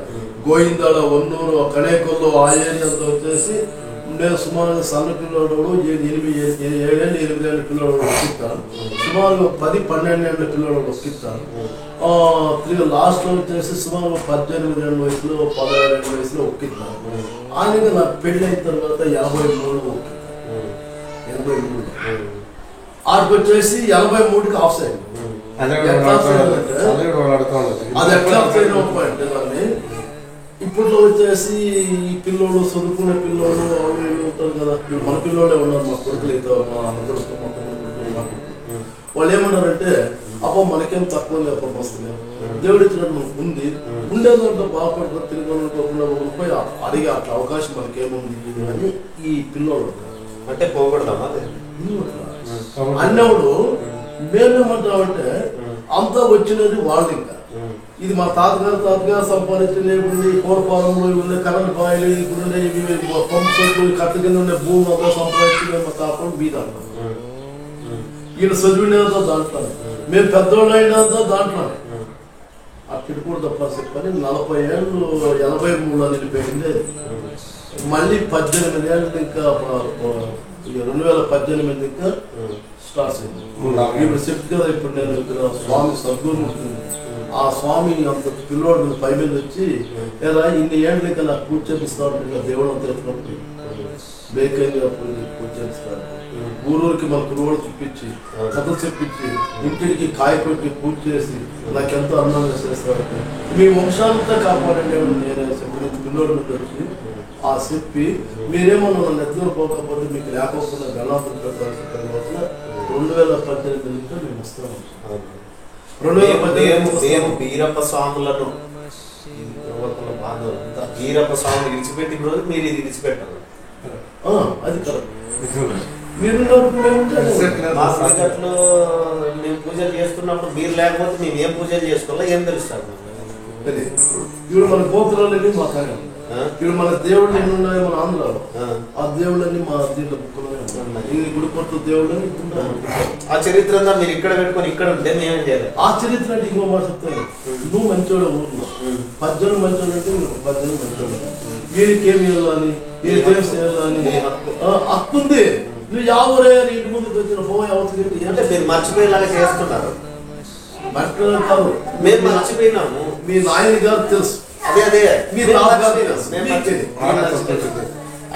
గోయిందాల, ఒన్నూరు, కనేకొల్లు ఆ ఏరియాతో వచ్చేసి మేము సుమారుగా సన్న పిల్లోడు 7-8 పిల్లోడు ఒక్కిస్తాను, సుమారుగా 10-12 ఏళ్ళ పిల్లోడు ఒక్కిస్తాను. లాస్ట్లో వచ్చేసి సుమారు 18 ఏళ్ళ వయసులో 16 ఏళ్ళ వయసులో ఒక్కిస్తాను. ఆయనగా నాకు పెళ్ళి అయిన తర్వాత 83 ఆడికి వచ్చేసి 83కి ఆఫ్ సైడ్. అది ఎట్లా ఆఫ్ సైడ్ అంటే దాన్ని ఇప్పట్లో వచ్చేసి ఈ పిల్లోడు చదువుకునే పిల్లోడు ఉంటారు కదా, మన పిల్లోడే ఉన్నారు, మా కొడుకులు అయితే మా కొడుకు మా కొడుకు వాళ్ళు ఏమన్నారంటే అబ్బా మనకేం తక్కువ లేకపోతే వస్తుంది, దేవుడు ఇచ్చినట్టు మనకు ఉంది, ఉండేదంటే బాగుపడుతుంది, తిరుగుకోకుండా పోయి అడిగే అట్లా అవకాశం మనకేముంది అని ఈ పిల్లోడు అంటే పోకూడదమ్మా అన్నప్పుడు మేమేమంటామంటే అంతా వచ్చినది వాళ్ళు. ఇంకా ఇది మా తాతగారు సంపాదించినవి కోరపాలంలో ఉండే కరెంట్ బాయిలు ఇప్పుడు పంప్ సరుకులు కట్ట కింద ఉండే భూమి అంతా సంపాదించి మా తాతలు మీద అంటాం. ఈయన చదివినంతా దాంట్లో, మేము పెద్దోళ్ళు అయినంతా దాంట్లోనే. అక్కడ కూడా తప్ప చెప్పని 40 ఏళ్ళు 83లో నిలిపోయింది. మళ్ళీ 18 ఏళ్ళు ఇంకా 2018 ఇంకా స్టార్ట్ అయింది. ఇప్పుడు చెప్పు కదా, ఇప్పుడు నేను ఇక్కడ స్వామి సద్గురు ఉంటుంది, ఆ స్వామి అంత పిల్లోడు పై మీద వచ్చి లేదా ఇన్ని ఏళ్ళు ఇంకా నాకు పూజ చేపిస్తాడు, దేవుడు అంత ఎత్తున్నప్పుడు బేకైగా పూజ చేపిస్తాడు. ఊరూరికి మన కురువులు చూపించి కథలు చెప్పించి ఇంటికి కాయ పెట్టి పూజ చేసి నాకెంతో అన్నంగా చేస్తాడు. మీ వంశాంతా కాపాడండి నేనే చెప్పిన పిల్లోడు వచ్చి ఆ చెప్పి మీరేమన్నా నన్ను ఎత్తులు పోకపోతే మీకు లేకపోకుండా గణాపతి పెట్టాల్సిన 2018 నుంచి మేము వస్తాము. 2018 వీరప్ప స్వాములను వీరప్ప స్వాములు విడిచిపెట్టిన రోజు మీరు ఇది విడిచిపెట్టారు. అది కరెక్ట్. మేము పూజలు చేస్తున్నప్పుడు మీరు లేకపోతే మేము ఏం పూజలు చేసుకోవాలో ఏం తెలుస్తాను. ఇప్పుడు మన గోపురాలన్నీ మా కాగా, ఇప్పుడు మన దేవుళ్ళు ఎన్ని ఉన్నాయో మన ఆంధ్రాలో ఆ దేవుళ్ళన్నీ మా దీంట్లో గుడిపట్టు దేవుళ్ళు. ఆ చరిత్ర మీరు ఇక్కడ పెట్టుకొని ఇక్కడ ఉంటే మేమేం చేయాలి? ఆ చరిత్ర అంటే ఇంకో మాట చెప్తాను, నువ్వు మంచోడు ఊర్లో 18 మంచోడు అంటే 18 మంచోడు, వీరికి ఏమి వెళ్ళాలి వీరికి ఏం చేయాలని హక్కుంది. నువ్వు ఎవరే ఇంటి ముందుకు వచ్చిన పో అవతలి అంటే మీరు మర్చిపోయేలాగా చేస్తున్నారు. మర్చిపోయినా కాదు, మేము మర్చిపోయినాము. మీ నాయన గారు తెలుసు. అదే మీరు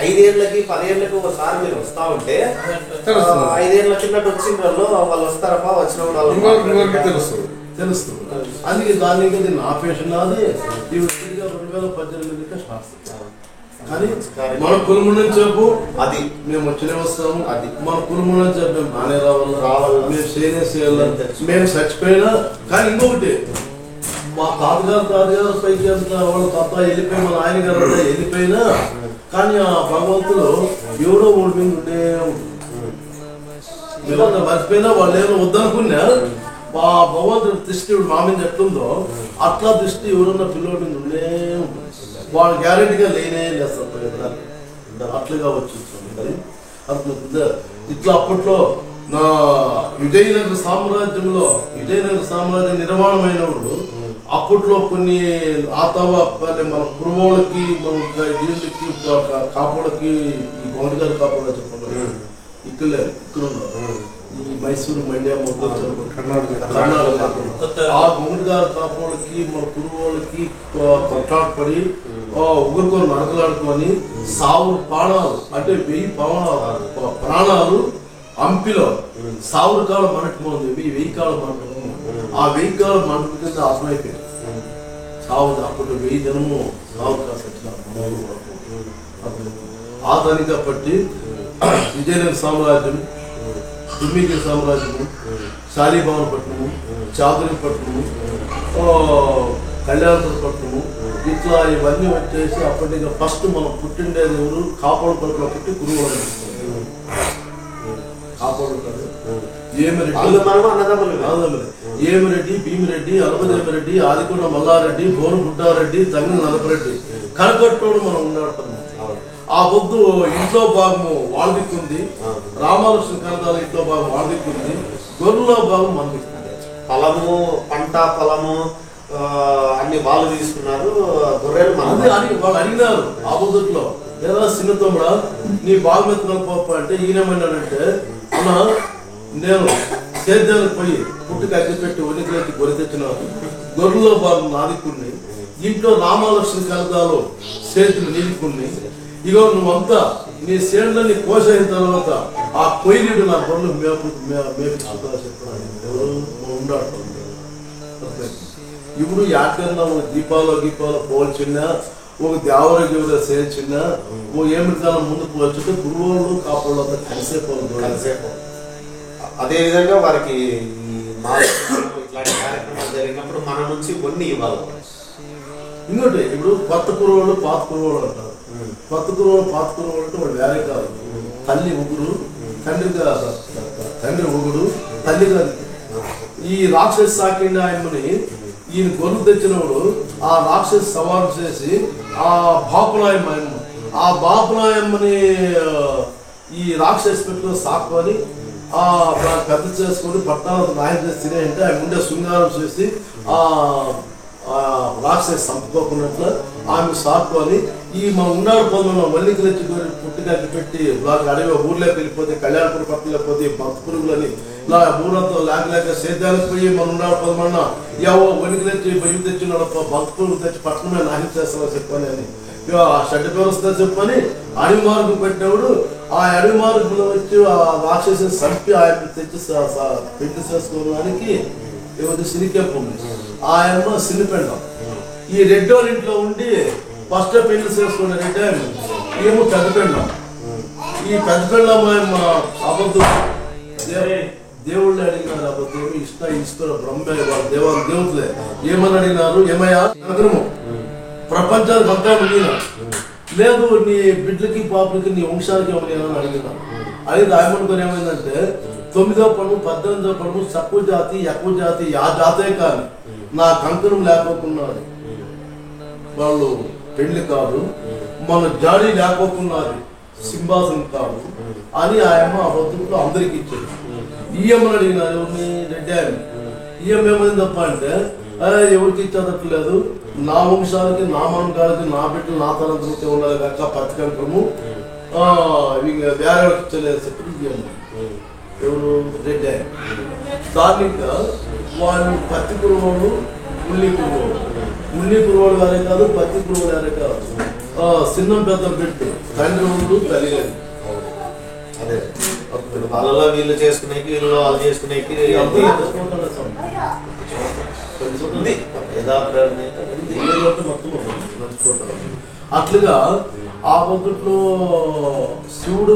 5 ఏళ్ళకి 10 ఏళ్ళకి ఒకసారి మీరు వస్తా ఉంటే 5 ఏళ్ళ కిందట వచ్చిన వాళ్ళు వస్తారప్ప, వచ్చినప్పుడు తెలుస్తుంది. అందుకే దానికి నా పేషన్ నాది. 2018 స్టార్ట్. కానీ మన కుటుంబం నుంచి చెప్పు అది మేము వచ్చినే వస్తాము, అది మన కుటుంబం నుంచి చెప్పు మేము బాగానే రావాలి, మేము చేయాలి, మేము చచ్చిపోయినా. కానీ ఇంకొకటి మా తాతగారు పైకి అంత వాళ్ళ తాత వెళ్ళిపోయి మన ఆయన గారు వెళ్ళిపోయినా కానీ ఆ భగవంతుడు ఎవడో ఓడి మీద ఉండే ఉంటుంది. మర్చిపోయినా వాళ్ళు ఏమో వద్దనుకున్నా ఆ భగవంతుడి దృష్టి మా మీద ఎట్లుందో అట్లా దృష్టి ఎవరన్నా పిల్లోడి మీద ఉండే ఉంటుంది. వాళ్ళు గ్యారెంటీగా లేనే లేస్తారు కదా, అట్లుగా వచ్చింది. అర్థమవుతుందా? ఇట్లా అప్పట్లో నా విజయనగర సామ్రాజ్యంలో సామ్రాజ్యం నిర్మాణమైనప్పుడు అప్పట్లో కొన్ని మన కురువోళ్ళకి మన దీనికి కాపులకి ఈ గౌండి గారి కాపులు చెప్పండి ఇక్కడ ఉన్నారు. ఈ మైసూరు మండ్య కర్ణాటక ఆ గౌండి గారి కాపులకి మన కురువోళ్ళకి కొట్లాటపడి ఒకరికొరు నడకలాడుకొని 1000 ప్రాణాలు అంటే 1000 ప్రాణాలు హంపిలో 1000 కాళ్ళ మంటకం ఉంది. 1000 కాళ్ళ మంటకం, ఆ 1000 కాళ్ళ మంటకం కింద అసమైపోయింది. అప్పుడు 1000 జనము ఆ దానికి బట్టి విజయనగర సామ్రాజ్యం, దుమ్మిగిరి సామ్రాజ్యము, శాలిభవన పట్టణము, చాదురిపట్నము, కళ్యాణపురం పట్టణము, ఇట్లా ఇవన్నీ వచ్చేసి అప్పటిగా ఫస్ట్ మనం పుట్టిండేది ఎవరు కాపాడు పట్టులో పుట్టి గురువు కాపాడుతాడు. ఏమిరెడ్డి, భీమిరెడ్డి, అలపదేమిరెడ్డి, ఆదికొండ మల్లారెడ్డి, బోరుగుడ్డారెడ్డి, తంగిన నలపరెడ్డి కనకట్టోడు మనం ఉన్నాడుతున్నాం. ఆ పొద్దు ఇంట్లో భాగము వాళ్ళదిక్కుంది, రామలక్ష్మణ కనకాల ఇంట్లో భాగం వాళ్ళదిక్కుంది, గొర్రెల భాగం మన దిక్కుంది. పొలము పంట పొలము అన్ని వాళ్ళు తీసుకున్నారు, గొర్రెలు వాళ్ళు అడిగినారు. ఆ పొద్దుట్లో ఏదో చిన్న తమ్ముడా నీ బాగుమెత్తుకొని పోప అంటే ఈయనేమన్నాడంటే అన్న నేను సేద్యానికి పోయి పుట్టుకు అగ్గి పెట్టి ఒలికి గొర్రె తెచ్చిన గొర్రెలో బాగు నాదికుడిని ఇంట్లో రామలక్ష్మి కలదాలు సేతులు నీలుకుని ఇగో నువ్వంతా నీ సేన్లని కోస అయిన తర్వాత ఆ కొయ్యలీడు నా గొర్రెలు మేపుకుంటా చెప్పాడు ఉన్నాడు. ఇప్పుడు యాకన్నా దీపాలో పోల్చిన్నా ఒక దేవర చేర్చిన్నా ఓ ఏమిటి ముందుకు వచ్చి గురువులు కాపాడు అంతా కలిసేపోదు. అదేవిధంగా వారికి ఇట్లాంటి కార్యక్రమాలు జరిగినప్పుడు మన నుంచి కొన్ని ఇవ్వాలి. ఇంకోటి ఇప్పుడు కొత్త కురువులు పాత కురువులు అంటారు. కొత్త కురువులు పాత కురువులు అంటే వాడు వేరే కాదు. తల్లి ఉగుడు తండ్రి ఉగుడు తల్లి కాదు. ఈ రాక్షసు సాకిండి ఆయమ్మని ఈయన గొర్రెలు తెచ్చినప్పుడు ఆ రాక్షసు సవాలు చేసి ఆ బాపునాయమ్మని ఈ రాక్షసు పెట్టుకుని సాక్కొని పెద్ద చేసుకొని పట్టణాలకు నాయం చేసి తినేయంటే ఆయన ఉండే శృంగారం చేసి రాక్షసు చంపుకోకున్నట్లు ఆమె సాక్కొని ఈ మా ఉన్నాడు పొందడం వల్లికి తెచ్చి పుట్టుకట్టి పెట్టి అడవి ఊర్లోకి వెళ్ళిపోతే కళ్యాణపురం పట్టలేకపోతే భక్త పురుగులని ఇలా ఊరంతా లేక సేద్యాలకు పోయి మన ఉన్నాడు పొందమన్నా ఏవో వల్లికి తెచ్చి బయట తెచ్చినాడు భక్త పురుగు తెచ్చి పట్టణమే నాయం చేస్తానో చెప్పని అని షడ్డ పేరుస్తా చెప్పని అడవి మార్గం పెట్టినప్పుడు ఆ అడవి మార్గంలో వచ్చి ఆ రాక్షసుని చంపి ఆయన తెచ్చి పెళ్లి చేసుకోవడానికి ఏమైతే సిరికెంపు ఉంది ఆయమ్మ సిరిపెండం. ఈ రెడ్డోళ్ళ ఇంట్లో ఉండి ఫస్ట్ పెళ్లి చేసుకున్న రెడ్డి ఏమో పెద్దపెండం. ఈ పెద్దపెండం ఆయమ్మ అబద్ధం దేవుళ్ళు అడిగినారు. అబద్ధం ఈశ్వర బ్రహ్మ వాళ్ళ దేవతలే ఏమని అడిగినారు? ఏమయ్యా నగరము ప్రపంచానికి అంతా ముగిన లేదు నీ బిడ్డలకి పాపలకి నీ వంశానికి ఏమని అడిగినారు. అది ఆయమ్మనుకొని ఏమైందంటే 9వ పడము 18వ పడము తక్కువ జాతి ఎక్కువ జాతి ఆ జాతే కానీ నా కంకణం లేకోకున్నది వాళ్ళు పెళ్లి కాదు, మన జాడీ లేకోకున్నది సింహాసనం కాదు అని ఆయమ్మ అబద్ధంలో అందరికి ఇచ్చాడు. ఈఎమ్మని అడిగినారు ఎవరిని? రెడ్డి ఆయన. ఈఎం ఏమైంది తప్ప అంటే ఎవరికి ఇచ్చేటట్లేదు, నా వంశాలకి నా మనగాలకి నా బిడ్డలు నా తలంతో ఉండాలి కనుక పత్తి కంకణము వేరే ఇచ్చలేదు చెప్పి ఈఎమ్మ ఎవరు? రెడ్డి ఆయన. దానికి వాళ్ళు పత్తి కురువోడు ఉల్లి కురువోడు వేరే కాదు, పత్తి కురువోడు వేరే కాదు. చిన్నం పెద్ద పెట్టు తండ్రి ఉండు తల్లి లేదు. అదే వాళ్ళలో వీళ్ళు చేసుకునేకి వీళ్ళు వాళ్ళు చేసుకునేకి అట్లుగా ఆ పొద్దుట్లో శివుడు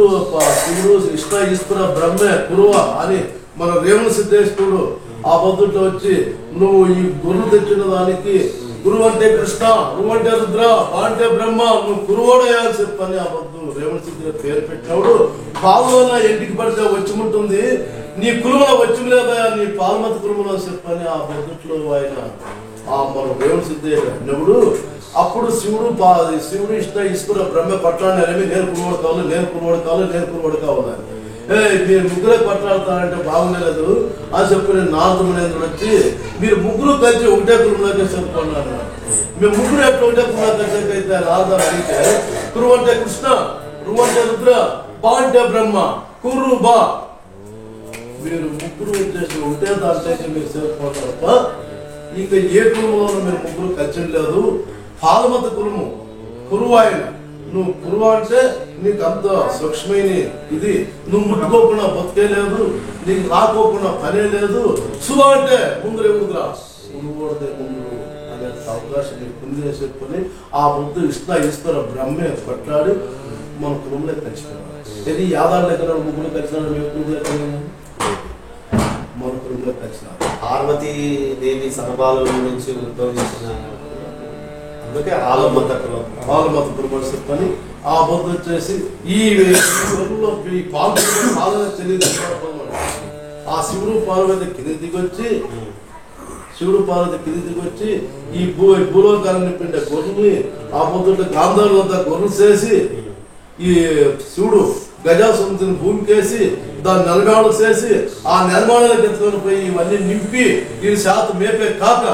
ఈశ్వర బ్రహ్మే కురువ అని మన రేవణ సిద్ధేశ్వరుడు ఆ పొద్దుట్లో వచ్చి నువ్వు ఈ గురువు తెచ్చిన దానికి గురువు అంటే కృష్ణ, గురువు అంటే రుద్ర, అంటే బ్రహ్మ, నువ్వు గురువుడయ్యా అని చెప్పని ఆ పొద్దు రేవణ సిద్ధి పేరు పెట్టినప్పుడు పాల్గొన ఇంటికి పడితే వచ్చి ఉంటుంది, నీ కురుమలో వచ్చి లేదా నీ పాల్మతి కురుమలో చెప్పని ఆ పొద్దుట్లో ఆయన మన రేవణ సిద్ధి అన్నప్పుడు అప్పుడు శివుడు ఈశ్వర బ్రహ్మ పట్లాడినారని నేను కురువడు కావాలి మీరు ముగ్గురే పట్లాడతారంటే బాగుండలేదు అని చెప్పి నేను నారదమునేంద్రుడు వచ్చి మీరు ముగ్గురు కలిసి ఒకటే కురుమలోకి చెప్పుకున్నారు. మేము ముగ్గురు ఎట్లా ఒకటే కురుమలోకి అయితే నారద అడిగితే కురువు అంటే కృష్ణ, రువు అంటే రుద్ర, బా అంటే బ్రహ్మ, కుర్రు బా మీరు ముగ్గురు వచ్చేసి ఒకటే దాంట్లో మీరు చేరుకుంటారు తప్ప ఇంకా ఏ కురుమలోనూ మీరు ముగ్గురు కలిసి లేదు. పాలమత కురువు ఆయన. నువ్వు కురువ అంటే నీకు అంత సూక్ష్మైన ఇది, నువ్వు ముట్టుకోకుండా బతికే లేదు, నీకు రాకోకుండా పనే లేదు. సువ అంటే ముందు ఎగురుదురా ముందు అనే అవకాశం నీకు ముందే చెప్పుకొని ఆ బుద్ధు ఈశ్వర బ్రహ్మే పట్లాడి మన కురువులే కలిసిపోయాడు. ఇది యాదాడు ఎక్కడ ముగ్గురు కలిసినాడు, మీ కురువులే మన కురువులే కలిసినాడు. పార్వతీ దేవి సనబాలు నుంచి ఉద్భవించిన అందుకే ఆలమత కురుమని చెప్పని ఆ బొద్దు వచ్చేసి ఈ పాల్గొన తెలియదు. ఆ శివుడు పార్వతి కింది దిగొచ్చి ఈ భూలోకాన్ని పిండే గొర్రెల్ని ఆ పొద్దుంటే గాంధారులు అంతా గొర్రెలు చేసి ఈ శివుడు గజాసుని భూమికేసి దాన్ని నిర్మాణం చేసి ఆ నిర్మాణాలకు ఎత్తుకొని పోయి ఇవన్నీ నింపి ఈ శాతం మేపే కాక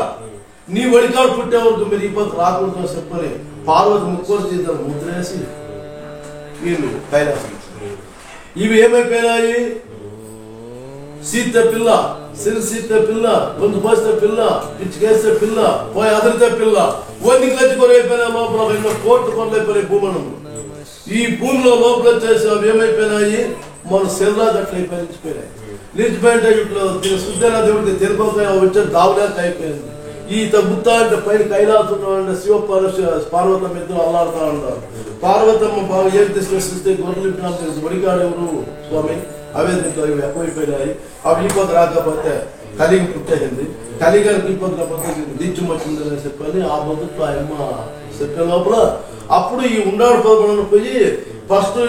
నీ వడికాడు పుట్టే వరకు మీరు ఈ పద్ధతి రాకూడదు చెప్పని పార్వతి ముక్కోరు చేద్దాం ముద్రేసి వీళ్ళు కైలాసం. ఇవి ఏమైపోయినాయి? సీత పిల్ల, సిరి సీత పిల్ల, గొంతు పోస్తే పిల్ల, పిచ్చికేస్తే పిల్ల, పోయి అదిరితే పిల్ల, ఒంటికి లచ్చి కొరైపోయినా లోపల కోట్లు కొరలైపోయినాయి భూమనం. ఈ భూమిలో లోపల వచ్చేసి అవి ఏమైపోయినాయి? మన శరీరాలు అట్లా నిలిచిపోయినాయి. నిలిచిపోయింటే ఇప్పుడు శుద్ధైన దేవుడికి తెలిపోతాయి వచ్చే దావులేక అయిపోయింది. ఈ తగ్గుతా అంటే పైన కైలాసం అంటే శివ పార్వతమ్మ ఇద్దరు అల్లాడుతూ ఉంటారు. పార్వతమ్మ బాగా ఏం తీసుకొస్తే గొర్రెలు ఒడిగాడు ఎవరు స్వామి అవే అవి ఎక్కువైపోయినాయి. అవి ఈపోత రాకపోతే కలిగి పుట్టేసింది. కలిగానికి ఈపోతే దించు వచ్చిందని చెప్పని ఆ బతుకు ఆ అమ్మ చెప్పే లోపల అప్పుడు ఈ ఉండాడు పదకొండు పోయి ఫస్ట్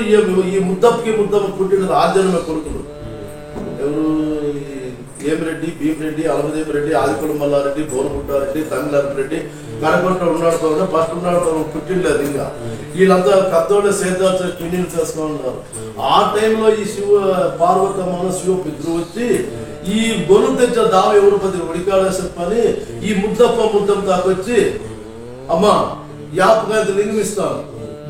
ఈ ముద్దమ్మ పుట్టిన ఆర్జనమే కొడుకులు ఎవరు? ఏమిరెడ్డి, భీమిరెడ్డి, అలమదేవిరెడ్డి, ఆదికొండ మల్లారెడ్డి, బోనగుంటారెడ్డి, తమిళరెడ్డి, కనకొండ ఉన్నాడు ఫస్ట్ ఉన్నాడు పుట్టిండలేదు. ఇంకా వీళ్ళంతా కత్తోళ్ళ సేద్దాలు పిన్నిలు చేసుకుని ఉన్నారు. ఆ టైంలో ఈ పార్వతమ్మ శివ పితృ వచ్చి ఈ గొర్రెలు తెచ్చే దావ ఎవరు పది ఉడికాడని ఈ ముద్దమ్మ దాకొచ్చి అమ్మా యాపగా లింగం ఇస్తాను,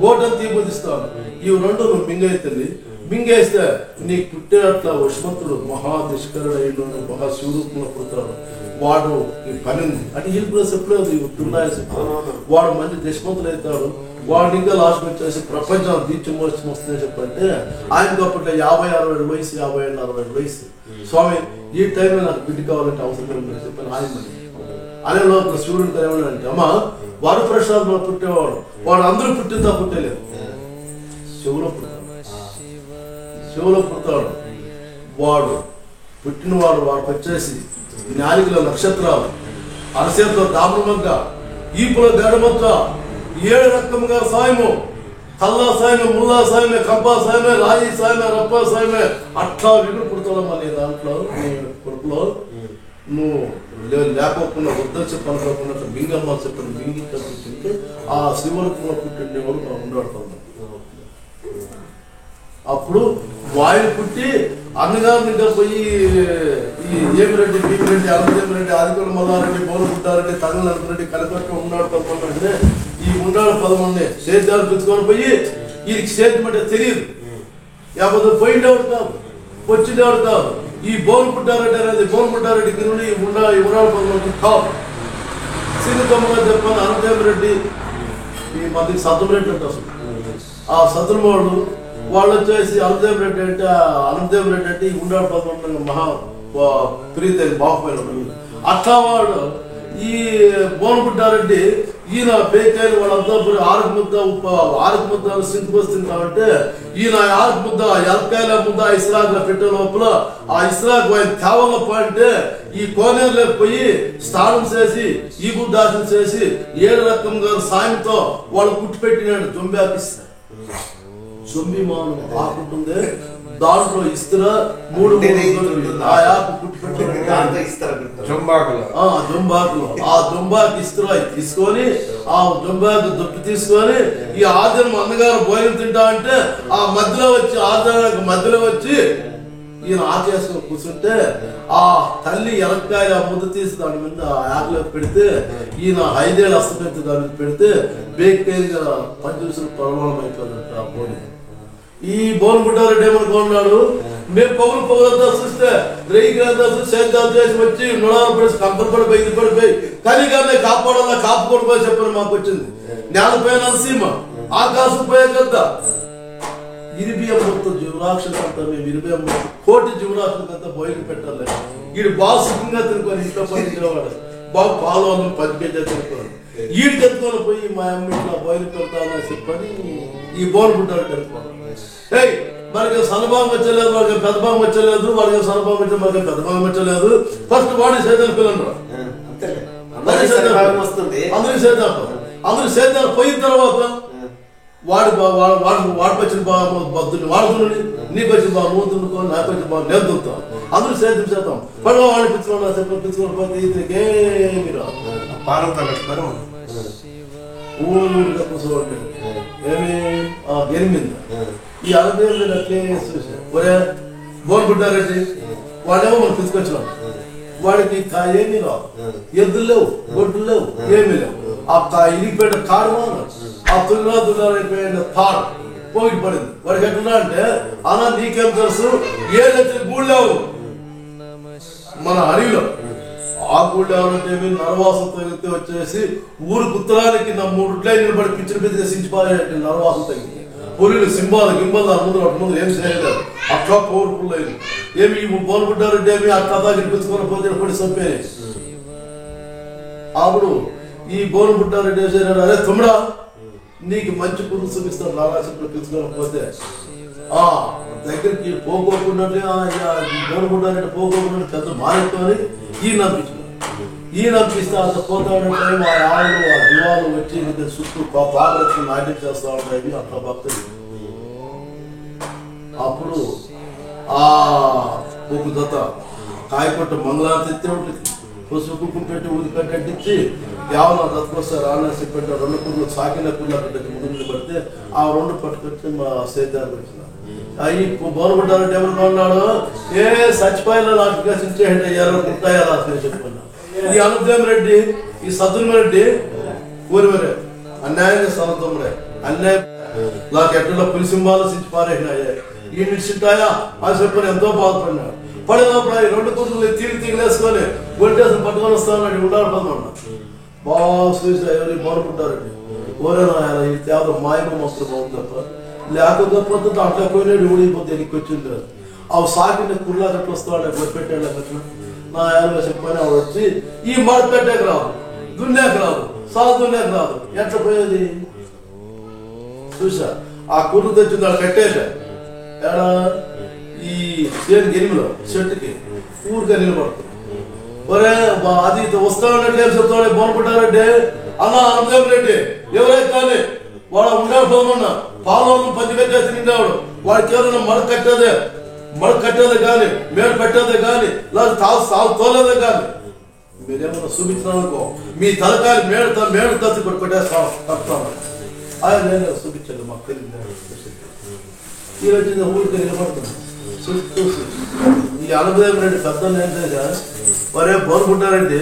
గోటను తీపుదిస్తాను, ఇవి రెండు నువ్వు మింగైతుంది. మింగేస్తే నీకు పుట్టేట్ల ఉష్మంతుడు మహాదిష్కరుడు మహాశివరూపంలో పుడతాడు. వాడు ఈ పని ఉంది అంటే వీళ్ళు కూడా చెప్పలేదు, ఇవి చెప్పారు. వాడు మంచి దిష్మంతుడు అవుతాడు. వాడు ఇంకా లాస్ట్ వచ్చేసి ప్రపంచం దీక్షం వస్తుందని చెప్పంటే ఆయనకు అప్పట్లో 50-60 వయసు, 50-60 వయసు. స్వామి ఈ టైంలో నాకు బిడ్డ కావాలంటే అవసరం లేదని చెప్పాను. ఆయన అనే లోపల శివుడికి ఏమన్నాడంటే అమ్మ వాడు ప్రసాదంలో పుట్టేవాడు, వాడు అందరూ పుట్టిందా పుట్టలేదు, శివులో పుట్టాడు. శివులో పుడతాడు. వాడు పుట్టినవాడు వాడికి వచ్చేసి నాలుగులో నక్షత్రాలు, అరచేతిలో దామనమగ్గ, ఈపులో గడమక్క, 7 రకముగా సాయము, కల్లా సాయమే, ముల్లా సాయమే, కంపా సాయమే, రాయి సాయమే, రప్ప సాయమే, అట్లా విగుడు పుడతాడమ్మా నీ దాంట్లో నీ కొడుకులో. నువ్వు లేకపోకుండా వద్దొచ్చి పనుకోకుండా మింగమ్మ చెప్పిన మింగి పుట్టింటే ఆ శివులకు పుట్టినవాడు మనం ఉండాడుతున్నాం. అప్పుడు వాయు పుట్టి అన్నగారిని ఇంకా పోయి ఈ ఏమిరెడ్డి, భీమిరెడ్డి, అలమదేవిరెడ్డి, ఆదికొండ మల్లారెడ్డి, బోనగుంటారెడ్డి, తమిళరెడ్డి, కనకొట్ట ఉన్నాడు 11 అంటే ఈ ఉన్నాడు 11 సేద్యాలు పిచ్చుకొని పోయి వీరికి సేద్యం అంటే తెలియదు. లేకపోతే పోయిండేవాడు కాదు, వచ్చిండేవాడు కాదు. ఈ బోనగుంటారెడ్డి అనేది బోనగుంటారెడ్డి గిరుని ఉన్నాడు 11 కాదు. సిరితమ్మగా చెప్పాను అలమదేవిరెడ్డి ఈ మందికి సత్తురెడ్డి అంటే అసలు ఆ సత్తులమోడు వాళ్ళు వచ్చేసి అలమదేవిరెడ్డి అంటే ఈ ఉండాడు 11 మహా ప్రీతి బాగుపోయిన అట్లా వాడు ఈ బోనగుంటారెడ్డి ఈయన పేకాయలు వాళ్ళంతా ఆరుకు ముద్ద సింతపోసి తింటామంటే ఈయన ఆరుకు ముద్ద ఎలకాయల ముద్ద ఇస్రాకులో పెట్టే లోపల ఆ ఇస్రాకు ఆయన తేవల్లో పోయింటే ఈ కోనేరులోకి పోయి స్నానం చేసి ఈ బుద్ధాసన చేసి 7 రకంగా సాయంతో వాళ్ళు పుట్టి పెట్టినాడు. జొంబాకిస్తారు జొంబి మాను ఆకుంటుందే దాంట్లో ఇస్తున్నా 3 ఆ యాప్ పుట్టి జొంబాకులు ఆ జొంబాకు ఇస్తున్నా తీసుకొని ఆ జొంబాకు దొప్పి తీసుకొని ఈ ఆదినం అన్నగారు భోజనం తింటా అంటే ఆ మధ్యలో వచ్చి ఆదినానికి మధ్యలో వచ్చి ఈయన ఆచేసుకొని కూర్చుంటే ఆ తల్లి ఎలక్కాయ ముద్ద తీసి దాని మీద యాప్లో పెడితే ఈయన 5 ఏళ్ళు అస్తపెట్టి దాని మీద పెడితే బేక్గా 10 నిమిషాలు ప్రమాణం అయిపోయిందంట ఆ బోని. ఈ బోనగుంటారెడ్డి ఏమనుకున్నాడు, మేము పొగలంతా చూస్తే రేయిగ్రంథా సేద్యాలు చేసి వచ్చి నుడాలు పడేసి కంపలు పడిపోయి ఇది పడిపోయి కలిగానే కాపాడాలా కాపుకోడిపోయి చెప్పని మాకు వచ్చింది. నేలపైన సీమ ఆకాశం పోయే కదా 23 జీవరాక్షులంతా మేము 23 కోటి జీవరాక్షులకంతా బయలు పెట్టాలి. వీడు బాగా సుఖంగా తినుకొని ఇంట్లో పనిచేవాడు బాగా పాలు 10 కేజీలు తినుకోవాలి. వీడికి ఎత్తుకొని పోయి మా అమ్మ ఇట్లా బయలు పెడతానని చెప్పని ఈ బోనగుంటారెడ్డి అనుకోవాలి. మనకి సన్నభాగం వచ్చలేదు, వాళ్ళకి పెద్ద భాగం వచ్చలేదు, వాళ్ళకి సన్నభాగం వచ్చే మనకి పెద్ద భాగం వచ్చలేదు. ఫస్ట్ వాడి సేద్యాలు పిల్లలు అందరూ సేద్యాలు పోయిన తర్వాత వాడికి వచ్చిన బాగా బద్దుని వాడుకుని నీకు వచ్చిన బాగా నువ్వు దున్నుకొని నాకు వచ్చిన బాగా నేను దున్నుతాం. అందరూ సేద్యం చేద్దాం. పడవ వాడిని పిచ్చుకోవాలి పోతే ఇతనికి ఏమి రాదు. ఊళ్ళో కూర్చోండి ఏమి 8 ఈ అలమదేవి అట్లే చూసారు. ఒరే బోనగుంటారెడ్డి వాడేమో మనం తీసుకొచ్చినాం, వాడికి ఏమీ రావు, ఎద్దులు లేవు, గొడ్లు లేవు, ఏమీ లేవు. ఆ ఇరిగిపోయిన కారు ఆ దుల్లారైపోయిన తాడు పోగిట్ పడింది. వాడికి ఎట్లా అంటే అలా నీకేం తెలుసు ఏదైతే గూళ్ళావు మన అడవిలో ఆ గూళ్ళు ఎవరంటే నరవాసం తగిలితే వచ్చేసి ఊరు ఉత్తరానికి నా 3 ట్లై నిలబడి పిచ్చిగా సించిపారే నరవాసం తగ్గి పులిలు సింబాలు గింబాలు ముందు ఏం చేయలేదు. అట్లా పవర్ఫుల్ అయింది. ఏమి బోనుకుంటారంటే ఏమి ఆ కథ గిడిపించుకొని పోతే పడి చంపే. అప్పుడు ఈ బోనుకుంటారంటే అరే తమ్ముడా నీకు మంచి పురుగు చూపిస్తాను నారాశిపులు పిలుచుకొని పోతే దగ్గరికి పోకోకుండానే బోనుకుంటారంటే పోకోకుండా పెద్ద మారెట్టుకొని ఈయన అనిపిస్తే అంత పోతాడంటే మా ఆళ్ళు ఆ దివాలు వచ్చి చుట్టూ పాపరక్షణ నాట్యం చేస్తా ఉంటాయి అట్లా భక్తులు. అప్పుడు ఆ ఒక దత్త కాయపట్ట మంగళారతి ఎత్తే ఉంటుంది. పసుపు కుక్కు పెట్టి ఊది కట్టేసి కేవలం దత్తకొస్తే రాళ్ళసి పెట్టే 2 కుర్రలు సాకిన కుర్ల కట్టేసి ముందు పడితే ఆ 2 పట్టుకొచ్చి మా సేద్యానికి వచ్చిన అవి బోనపడ్డారంటే ఎవరు కొన్నాడు చచ్చిపోయిన నాకు చించేయండి ఎవరు గుర్తాయా రాసుకుని చెప్పుకున్నా. ఈ అనుద్యమ రెడ్డి ఈ సద్దుల రెడ్డి ఊరివరే అన్యాయంగా సనతమ్ముడే అన్యాయం నాకు ఎట్లా పులిసింబాలు సించి పారేసినాయే ఈ నిడిచింటాయా ఆ చెప్పని ఎంతో బాధపడినాడు. పడినప్పుడు 2 కుర్రలు తీగలేసుకొని గొడ్డేసి పట్టుకొని వస్తానని ఉండాలనుకున్నా. బాగా చూసి ఎవరి బాగుంటారండి ఓరేనా ఈ తేవ మాయమ మస్తు బాగుంది తప్ప లేకపోతే అట్లా పోయినాడు ఊడిపోతే ఎనికి వచ్చింది కాదు. అవి సాకిన కుర్లా కట్టు వస్తాడు పెట్టాడు అట్లా నా యాభై చెప్పని ఆవిడ వచ్చి ఈ మడ పెట్టాక రాదు దున్యాక రాదు దున్యాక రాదు ఎట్లా పోయేది చూసా. ఆ కుర్రు తెచ్చింది వాళ్ళు కట్టేసా ఏడా ఈ చేను గిరిమిలో చెట్టుకి ఊరికే నిలబడుతుంది. ఒరే అది వస్తానంటే చెప్తాడే బాగుంటారంటే అన్నా అనుదేం రెడ్డి ఎవరైతే కానీ వాడు ఉండాలి పోమన్నా పాలను 10 గంటలు తింటాడు వాడికి ఎవరైనా మడ కట్టేదే కానీ మేడ పెట్టేదే కానీ లేదా తోలేదే కానీ మీరేమన్నా చూపించినానుకో మీ తలకాయలు మేడ తత్తి కొట్టేస్తాం తప్పుతాను ఆయన నేను చూపించండి మాకు తెలియదు. ఈ రోజు ఊరికి నిలబడుతుంది చుట్టూ ఈ అనుభవం రెడ్డి పెద్ద ఏంటంటే వరే బోనుకుంటారంటే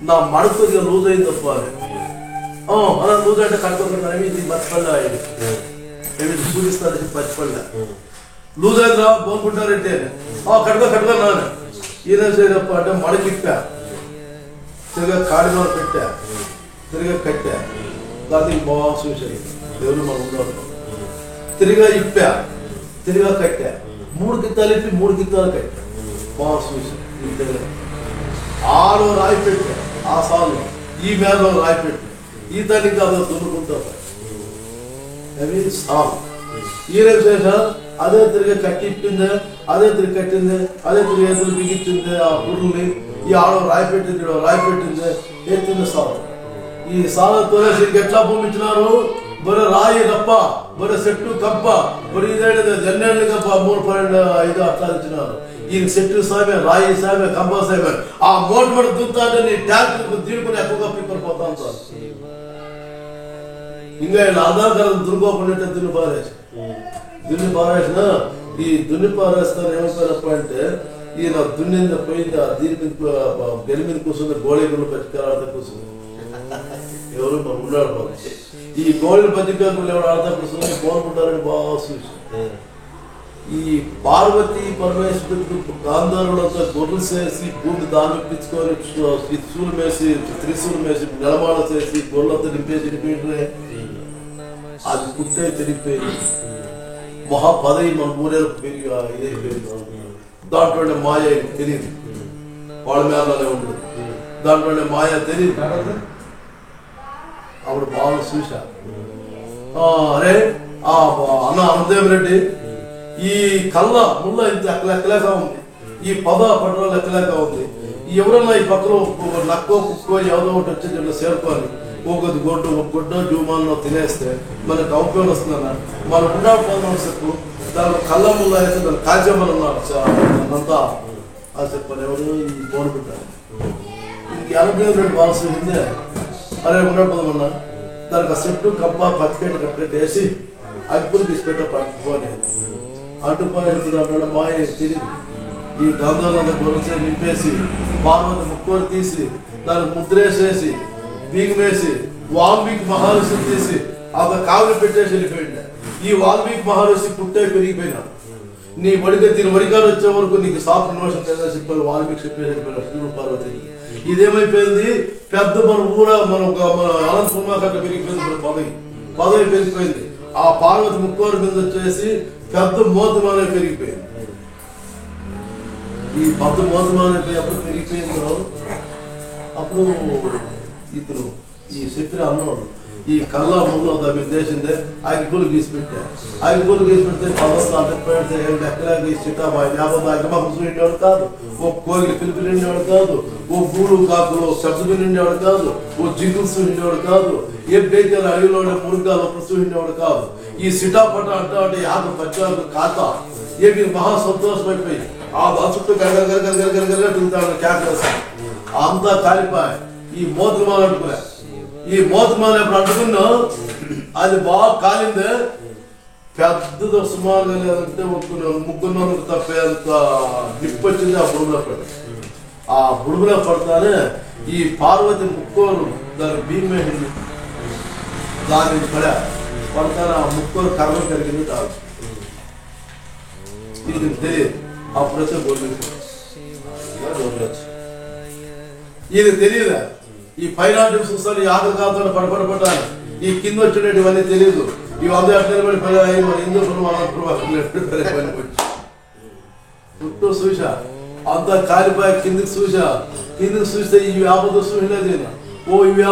నా మడత లూజ్ అయింది తప్ప అలా లూజ్ అంటే కట్టుకుంటున్నాను ఇది మర్చిపడలే అయ్యింది ఏమి చూపిస్తారని మర్చిపడలే లూజ్ అయిందిరా బోనుకుంటారంటే కట్టుకో నాన్న ఈయన చేయడప్ప అంటే మడకిప్పా తిరిగా కాడిలో పెట్టా తిరిగా కట్టా దానికి బాగా చూసాను ఎవరు మనం ఉన్నాడు తిరిగా ఇప్పా తిరిగా కట్టా 3 గిత్తాలు ఇప్పి 3 గిత్తాలు కట్టా బాగా చూసాను. 6 రాయి పెట్టా ఆ సాల్లో ఈ మేరలో రాయి పెట్టా ఈ దానికి అదో దున్నుకుంటారు అవి సాల్ ఈయన చేసా అదే తిరిగి కట్టి ఇప్పింది అదే తిరిగి కట్టింది అదే తిరిగి ఎదురు బిగించింది ఆ పురుగుని ఈ ఆడో రాయి పెట్టింది ఎత్తింది సాల్. ఈ సాలతోనే ఎట్లా భూమించినారు బొర రాయి తప్ప బొర చెట్టు కప్ప బొర ఇదేడు జన్నేళ్ళు కప్ప 3, 12, 5 అట్లా ఇచ్చినారు. ఈ చెట్టు సామె రాయి సామె కంప సామె ఆ మోటు దుంతాడని ట్యాంక్ దీడుకుని ఎక్కువగా పిక్కడిపోతాను సార్. ఇంకా ఇలా ఆధారం దుర్గోపడినట్టే దున్ని పారేసిన ఈ దున్ని పారేస్తాను ఏమైపోయినప్పుడు అంటే ఈయన దున్నింది పోయింది ఆ దీని మీద గెలి మీద కూర్చుంది గోళీగుళ్ళు పెట్టుకెళ్ళాడితే కూర్చుంది ఎవరు మనం ఉన్నాడు. ఈ గోళీలు పచ్చికాకులు ఎవరు ఆడతా కూర్చుని కోరుకుంటారని బాగా చూసి ఈ పార్వతి పరమేశ్వరుడు గాంధారులతో గొర్రెలు చేసి భూమి దానిపించుకొని శూలు వేసి త్రిశూలు వేసి నిలమాల చేసి గొర్రెలతో నింపేసి నింపే అది పుట్టే తిరిగిపోయి మహాపదవి మన ఊరేళ్ళు పెరిగి ఇదైపోయింది. దాంట్లోనే మాయ తెలియదు వాళ్ళ మేళనే ఉండదు దాంట్లోనే మాయ తెలియదు. అప్పుడు బాగా చూసా అరే అన్న అనుదేవ్ రెడ్డి ఈ కళ్ళ ముళ్ళ ఇంత లెక్కలేక ఉంది ఈ పట్ల లెక్కలేక ఉంది. ఎవరన్నా ఈ పక్కన నక్కో కుక్కో ఎవరో ఒకటి వచ్చి దీంట్లో చేరుకోవాలి ఒక గుడ్డో జూమాల్లో తినేస్తే మనకు అవకాశం వస్తుందన్న మనం ఉండాలి చెప్పు దాని కళ్ళ ముళ్ళ అయితే దాని కాజ్యమని ఉన్నారు అంతా అది చెప్పాను ఎవరు ఈ పోనుకుంటారు ఇంక అనుదేవ్ రెడ్డి బాగా చూసిందే అరే ఉండకపోదమన్నా దానికి ఆ చెట్టు కప్ప పచ్చిపెట్టు కట్టేసి వేసి అగ్గులు తీసుకెట్ట పట్టుకొని అడ్డుపోయిన మాయ తిరిగి ఈ గంధంలో గొలుసు నింపేసి పార్వతి ముక్కలు తీసి దానికి ముద్రేసేసి బీగమేసి వాల్మీకి మహాలక్ష్మి తీసి ఆ కావులు పెట్టేసి వెళ్ళిపోయింది. ఈ వాల్మీకి మహర్షి పుట్టే పెరిగిపోయినాడు. నీ వడిగా దీని వడిగాడు వచ్చే వరకు నీకు సాఫ్ ఇన్వోషన్ లేదా చెప్పారు వాల్మీకి చెప్పేసి శివుడు పార్వతి. ఇదేమైపోయింది, పెద్ద మన మన అనంత కుమార్ పెరిగిపోయింది, పదవి పెరిగిపోయింది. ఆ పార్వతి ముక్కోరు మీద వచ్చేసి పెద్ద మోతమానే పెరిగిపోయింది. ఈ పెద్ద మోతమానే ఎప్పుడు పెరిగిపోయిందో అప్పుడు ఇతను ఈ చెప్పిన అన్నవాడు ఈ కల్లా ముందు దేశిందే అగ్గులు గీసి పెట్టారు. అగ్గులు గీసి పెడితే ఎక్కడ నిండేవాడు కాదు, ఓ కోగిలి పిలుపులు నిండేవాడు కాదు, ఓ గూడు కాకులు శబ్దలు నిండేవాడు కాదు, ఓ జిగుల్స్ నిండేవాడు కాదు, ఏ బేకలు అడవిలో మురుగాలు పుస్తు నిండేవాడు కాదు. ఈ సిటాపట అంటే యాభై పచ్చాలు కాక ఏమి మహా సంతోషం అయిపోయి ఆ చుట్టూ గరగరగరగరగరగరగా తిరుగుతాడు క్యాకరేస్తాడు. అంతా కాలిపోయి ఈ మోతమాల అంటుకున్నా. ఈ మోతమాల ఎప్పుడు అంటుకున్నా అది బాగా కాలిందే, పెద్దదో సుమారుగా లేదంటే ముగ్గురు తప్పేంత నిప్పు వచ్చింది ఆ బుడుగులో పడి. ఆ బుడుగులో పడతానే ఈ పార్వతి ముక్కోరు దాని భీమేసింది, దాని పడతానే ఆ ముక్కోరు కర్మ కలిగింది కాదు. ఇది తెలియదు. అప్పుడైతే గొర్రెచ్చు ఇది తెలియదా. ఈ పైన చూస్తాను ఈ ఆకలి కాదు పడపడపడ్డాను, ఈ కింద వచ్చినట్టు ఇవన్నీ తెలియదు. ఇవన్నీ అట్లే పడి మన హిందూ చుట్టూ చూసా అంతా కాలిపోయి కిందికి చూసా. కిందికి చూస్తే ఇవి ఆపద చూడలేదు. ఓ ఇవి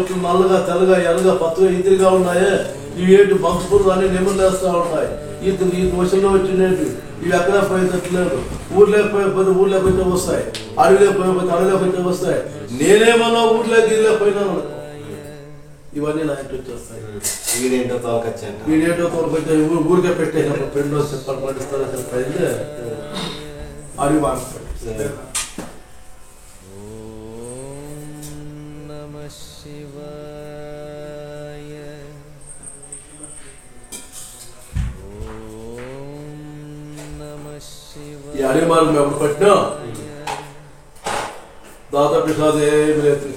ఇట్లు నల్లగా తెల్లగా ఎల్లగా పచ్చగా ఇదిగా ఉన్నాయే, ఇవి ఏంటి బంకులు అన్ని నెమ్మలు వేస్తూ ఉంటాయి. ఈ వర్షంలో వచ్చినట్టు ఇవి ఎక్కడ పోయేటట్లేదు. ఊర్లో పోయితే వస్తాయి, అడవిలో పోయిపోతే అడవిలో పోయితే వస్తాయి. నేనేమన్నా ఊర్లోకి పోయినాను ఇవన్నీ నా ఇంటి వచ్చేస్తాయి. వీడేంటో తోలకొచ్చాను, వీడేంటో తోలుకొచ్చా ఊరికే పెట్టేసినప్పుడు ఫ్రెండ్ చెప్పాలి పడిస్తారో చెప్పైతే అడవి బాగా ఈ అడవి మార్గం ఎప్పుడు పట్టినా దాదాపు ఏమి లేదు,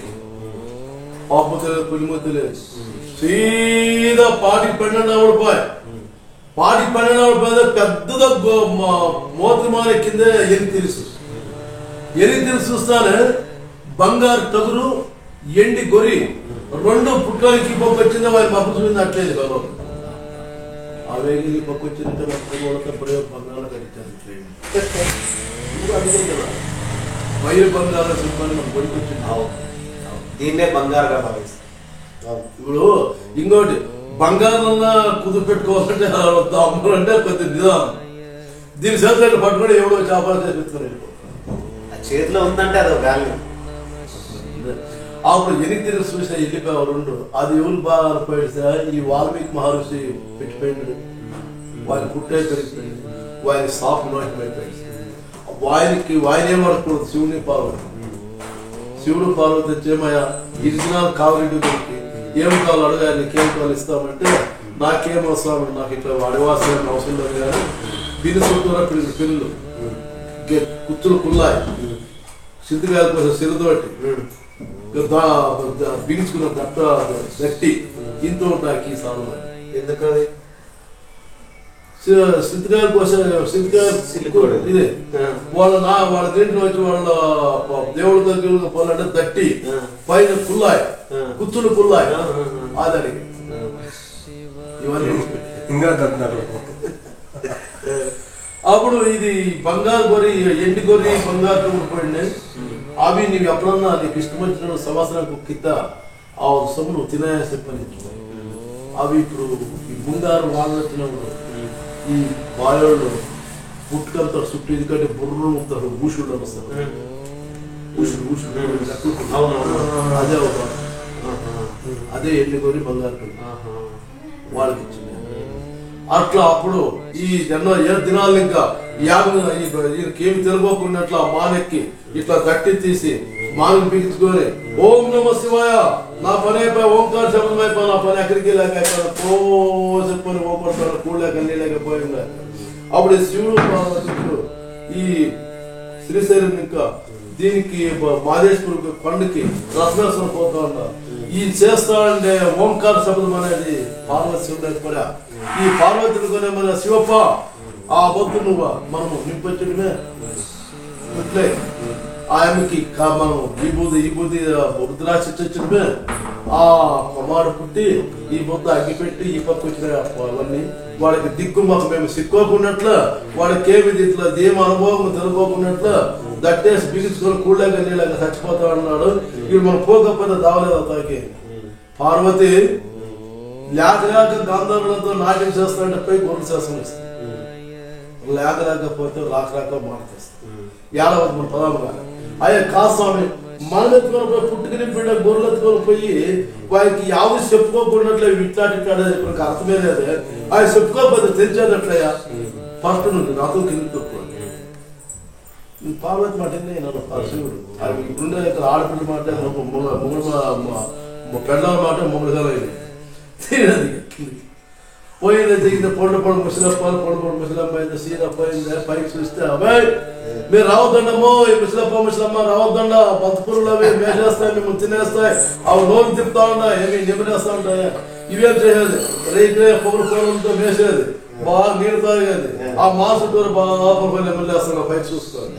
పాపు తెలియదు, పులిముద్దు లేదు. సీదా పాటికి పన్నెండు పోయి పాటికి పన్నెండు పెద్దదా మోతమాల కింద ఎని తెలుసు చూస్తానే బంగారు తగురు ఎండి గొరి రెండు పుట్లకి పప్పు వచ్చిందా వారి పప్పు చూసింది అట్లేదు కదా. అవేగి పప్పు వచ్చిందంటే మొత్తం బంగాళ కట్టించారు కదా. వైరు బంగాళ సినిమాని మనం కొడుకొచ్చింది, దీన్నే బంగారుగా భావిస్తాం. ఇప్పుడు ఇంకోటి బంగారం కుదురు పెట్టుకోవాలంటే అమ్మాలంటే కొద్ది నిదానం. దీని చేతులు పట్టుకొని ఎవడో చేపలు చేపించుకొని చేతిలో ఉందంటే అది వాల్యూ. అప్పుడు ఎనిమిది చూసిన వెళ్ళిపోయావు రెండు. అది ఎవరు బాగా పోయితే ఈ వాల్మీకి మహర్షి పెట్టిపోయింది, వారి పుట్టే పెరిగిపోయింది, వారి సాఫ్ నోటిపోయింది. వాయన ఏమనుకోదు శివుని పార్వతి. శివుడు పార్వతి వచ్చేమయ్యా ఇరిజినల్ కావరెడ్డి గురికి ఏం కావాలి అడగా, నీకేం కావాలి ఇస్తామంటే నాకేం అవసరం, నాకు ఇట్లా అడవాల్సిన అవసరం లేదు కానీ పిల్లి చుట్టూరా పిల్లు కుచ్చులు కుల్లాయి సిద్ధిగారి కోసం సిరదోటి బిగించుకున్న గట్ట గట్టి ఇంతో ఉంటాయి ఈ సాధన. ఎందుకది సిద్ధిగారి కోసం ఇదే వాళ్ళ దీంట్లో వచ్చి వాళ్ళ దేవుడి దగ్గర పోలంటే దట్టి పైన కుల్లాయి కుచ్చులు కుల్లాయి అదని ఇవన్నీ అప్పుడు ఇది బంగారు గొర్రె ఎండి గొర్రె బంగారు పోయింది. అవి నీవు ఎప్పుడన్నా నీకు ఇష్టం వచ్చిన సంవత్సరానికి కింద ఆ సొమ్ము నువ్వు తినాయా చెప్పని. అవి ఇప్పుడు ఈ బంగారు వాళ్ళు వచ్చినప్పుడు ఈ బాయోళ్ళు పుట్టుకంతా చుట్టూ ఎందుకంటే బుర్రలు ఉంటారు, ఊషుడు వస్తారు, అదే అదే ఎండి గొర్రె బంగారు వాళ్ళకి ఇచ్చింది. అట్లా అప్పుడు ఈ ఏ దినాలు ఇంకా ఈయనకేమి తెలుసుకోకుండా అట్లా మానెక్కి ఇట్లా గట్టి తీసి మానని బిగించుకొని ఓం నమ శివాయ నా పని అయిపోయి ఓంకార శబ్దం అయిపోయి నా పని ఎక్కడికి లేక పో చెప్పని ఓపడతాడు కూడలేక నీళ్ళకపోయిందా. అప్పుడు శివుడు పార్వతుడు ఈ శ్రీశైలం ఇంకా దీనికి మాదేశ్వరుడు కొండకి రత్నేశ్వరం పోతా ఉన్నా ఈ చేస్తాడంటే ఓంకార శబ్దం అనేది పార్వతి శివుడు కూడా ఈ పార్వతిని కొనే మన శివప్ప ఆ భక్తు నువ్వు మనము నింపొచ్చడమే ఇట్లే ఆయనకి మనం ఈ బుద్ధి రుద్రాక్ష చచ్చడమే ఆ కుమారు పుట్టి ఈ బొద్దు అగ్గిపెట్టి ఈ పక్క వచ్చిన అవన్నీ వాడికి దిక్కు మాకు మేము సిక్కోకున్నట్లు వాడికి ఏమి ఇట్లా దేమ అనుభవం తెలుసుకోకున్నట్లు దట్టేసి బిగించుకొని కూడలేక నీళ్ళగా చచ్చిపోతా అన్నాడు ఇవి మనం పోకపోతే దావలేదు అతనికి పార్వతి లేక గాంధర్వులతో నాట్యం చేస్తాడంటే పోయి గొర్రెలు చేస్తాం లేకపోతే రాక మాట్లాడేస్తాం ఏడవది మన పదాలు అయ్యా కాస్వామి మనమెత్తుకొని పోయి పుట్టుకుని బిడ్డ గొర్రెలు ఎత్తుకొని పోయి వారికి యావు చెప్పుకోకున్నట్లే ఇట్లాంటి అర్థమే లేదు ఆయన చెప్పుకోకపోతే తెచ్చేటట్లయ్యా ఫస్ట్ నుండి నాతో కింద తక్కువ పార్వతి మాట శివుడు ఇప్పుడుండే ఇక్కడ ఆడపిల్ల మాట పెళ్ళ మాట మొగుడుగా పోయింది దిగింది పొండు ముసలప్ప ముసలమ్మ సీనప్ప పైకి చూస్తే అబ్బాయి మీరు రావద్దండమ్మో ఈ ముసలమ్మ రావద్దండ బంతుపురులు అవి మేసేస్తాయి మిమ్మల్ని తినేస్తాయి అవి నోరు తిప్పుతా ఉన్నాయి ఏమి నిమిరేస్తా ఉంటాయి ఇవేం చేసేది రేపు పొగలు పొగలతో మేసేది బాగా నీళ్ళు తాగేది ఆ మాసూరు బాగా నిమ్మలేస్తాను పైకి చూసుకోవాలి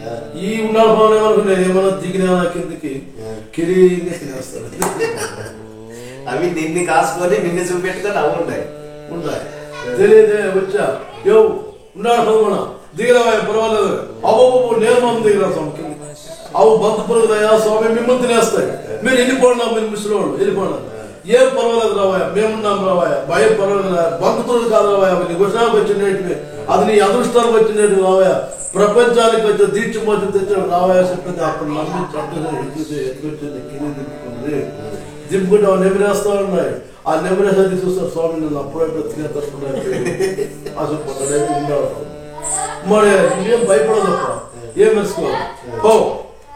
ఈ ఉన్నాడు బాగా ఏమనుకున్నా ఏమన్నా దిగినా కిందికి కిరి తినేస్తాడు అవి నిన్ను కాసుకొని నిన్ను చూపెట్టుకొని అవి ఉంటాయి తెలియదే వచ్చా యో ఉన్నాడు పదమూన దిగిరావా పర్వాలేదు అవ్వబు నేను దిగిరా స్వామి అవు బంధు పొరుగుదయా స్వామి మిమ్మల్ని తినేస్తాయి మీరు వెళ్ళిపోండి మీరు ముసలివాళ్ళు వెళ్ళిపోండి ఏం పర్వాలేదు రావాయా మేమున్నాం రావాయా భయం పర్వాలేదు బంధువులు కాదు రావాయా నీ గుషానికి వచ్చినవి అది నీ అదృష్టానికి వచ్చినట్టు రావాయా ప్రపంచానికి వచ్చి దీక్షపోతే తెచ్చాడు రావాయా చెప్పింది అప్పుడు నమ్మి చట్టండి ఎత్తుకొచ్చింది కింద దింపుకుంది దింపుకుంటే నెమిరేస్తా ఉన్నాయి ఆ నెమిరేసి చూస్తారు స్వామి నన్ను అప్పుడప్పుడు తినేస్తున్నాడు మరి ఏం భయపడదప్ప ఏం మెచ్చుకోవాలి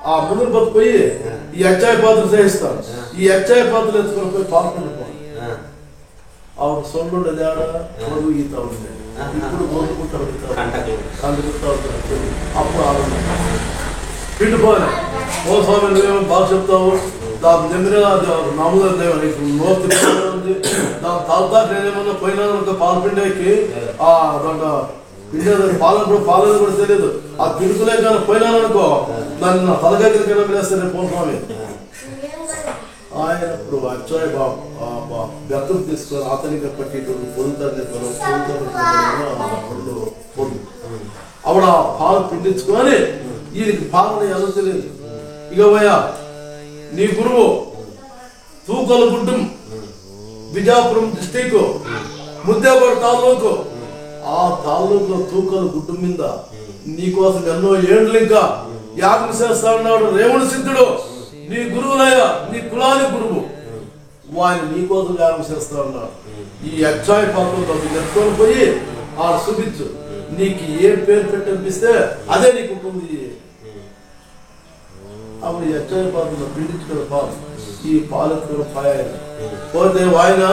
ఆ ముందు పోయి ఈ అచ్చాయ పాత్ర చేయిస్తాను ఈ అచ్చాయ పాత్రలు ఎత్తుకొని పోయి పాల్గొండిపోవాలి ఆవిడ సొండు తేడా పొరుగు ఈత ఉంది ఇప్పుడు మొదలుకుంటా కందుకుంటా ఉంటాడు అప్పుడు ఆవిడ పిండిపోలే ఓ స్వామి నువ్వేమో బాగా చెప్తావు దాని నెమ్మిరే మామూలుగా నోరు ఉంది దాని తాగుతా నేనేమన్నా పోయినా పాలు పిండేకి ఆ పాలన కూడా తెలియదు ఆ పిడుకులే కానీ పోయినాననుకో నన్ను తలగగిరికైనా వేస్తాను పోస్వామి ఆయన ఇప్పుడు అచ్చాయ బెత్తలు తీసుకొని అతనికి పట్టి పొందుతారు ఆవిడ పాలు పిండించుకొని ఈయనకి పాలన ఎలా తెలియదు ఇక పోయా నీ గురువు తూకల గుడ్డం బిజాపురం డిస్టిక్ ముద్దేగూడ తాలూకు ఆ తాలూకులో తూకల గుడ్డు మీద నీకోసం ఎన్నో ఏండ్లు ఇంకా యాగం చేస్తా ఉన్నాడు రేవుడు సిద్ధుడు నీ గురువులయ్యా నీ కులాని గురువు వారిని నీకోసం యాగం చేస్తా ఉన్నాడు ఈ అక్షాయ పాత్రలో ఎత్తుకొని పోయి ఆ చూపించు నీకు ఏం పేరు పెట్టనిపిస్తే అదే నీకు ఉంటుంది అప్పుడు ఈ అక్షాయ పాత్రలో పిండించుకున్న పాలు ఈ పాలెత్తుకున్న పాయ పోతే ఆయన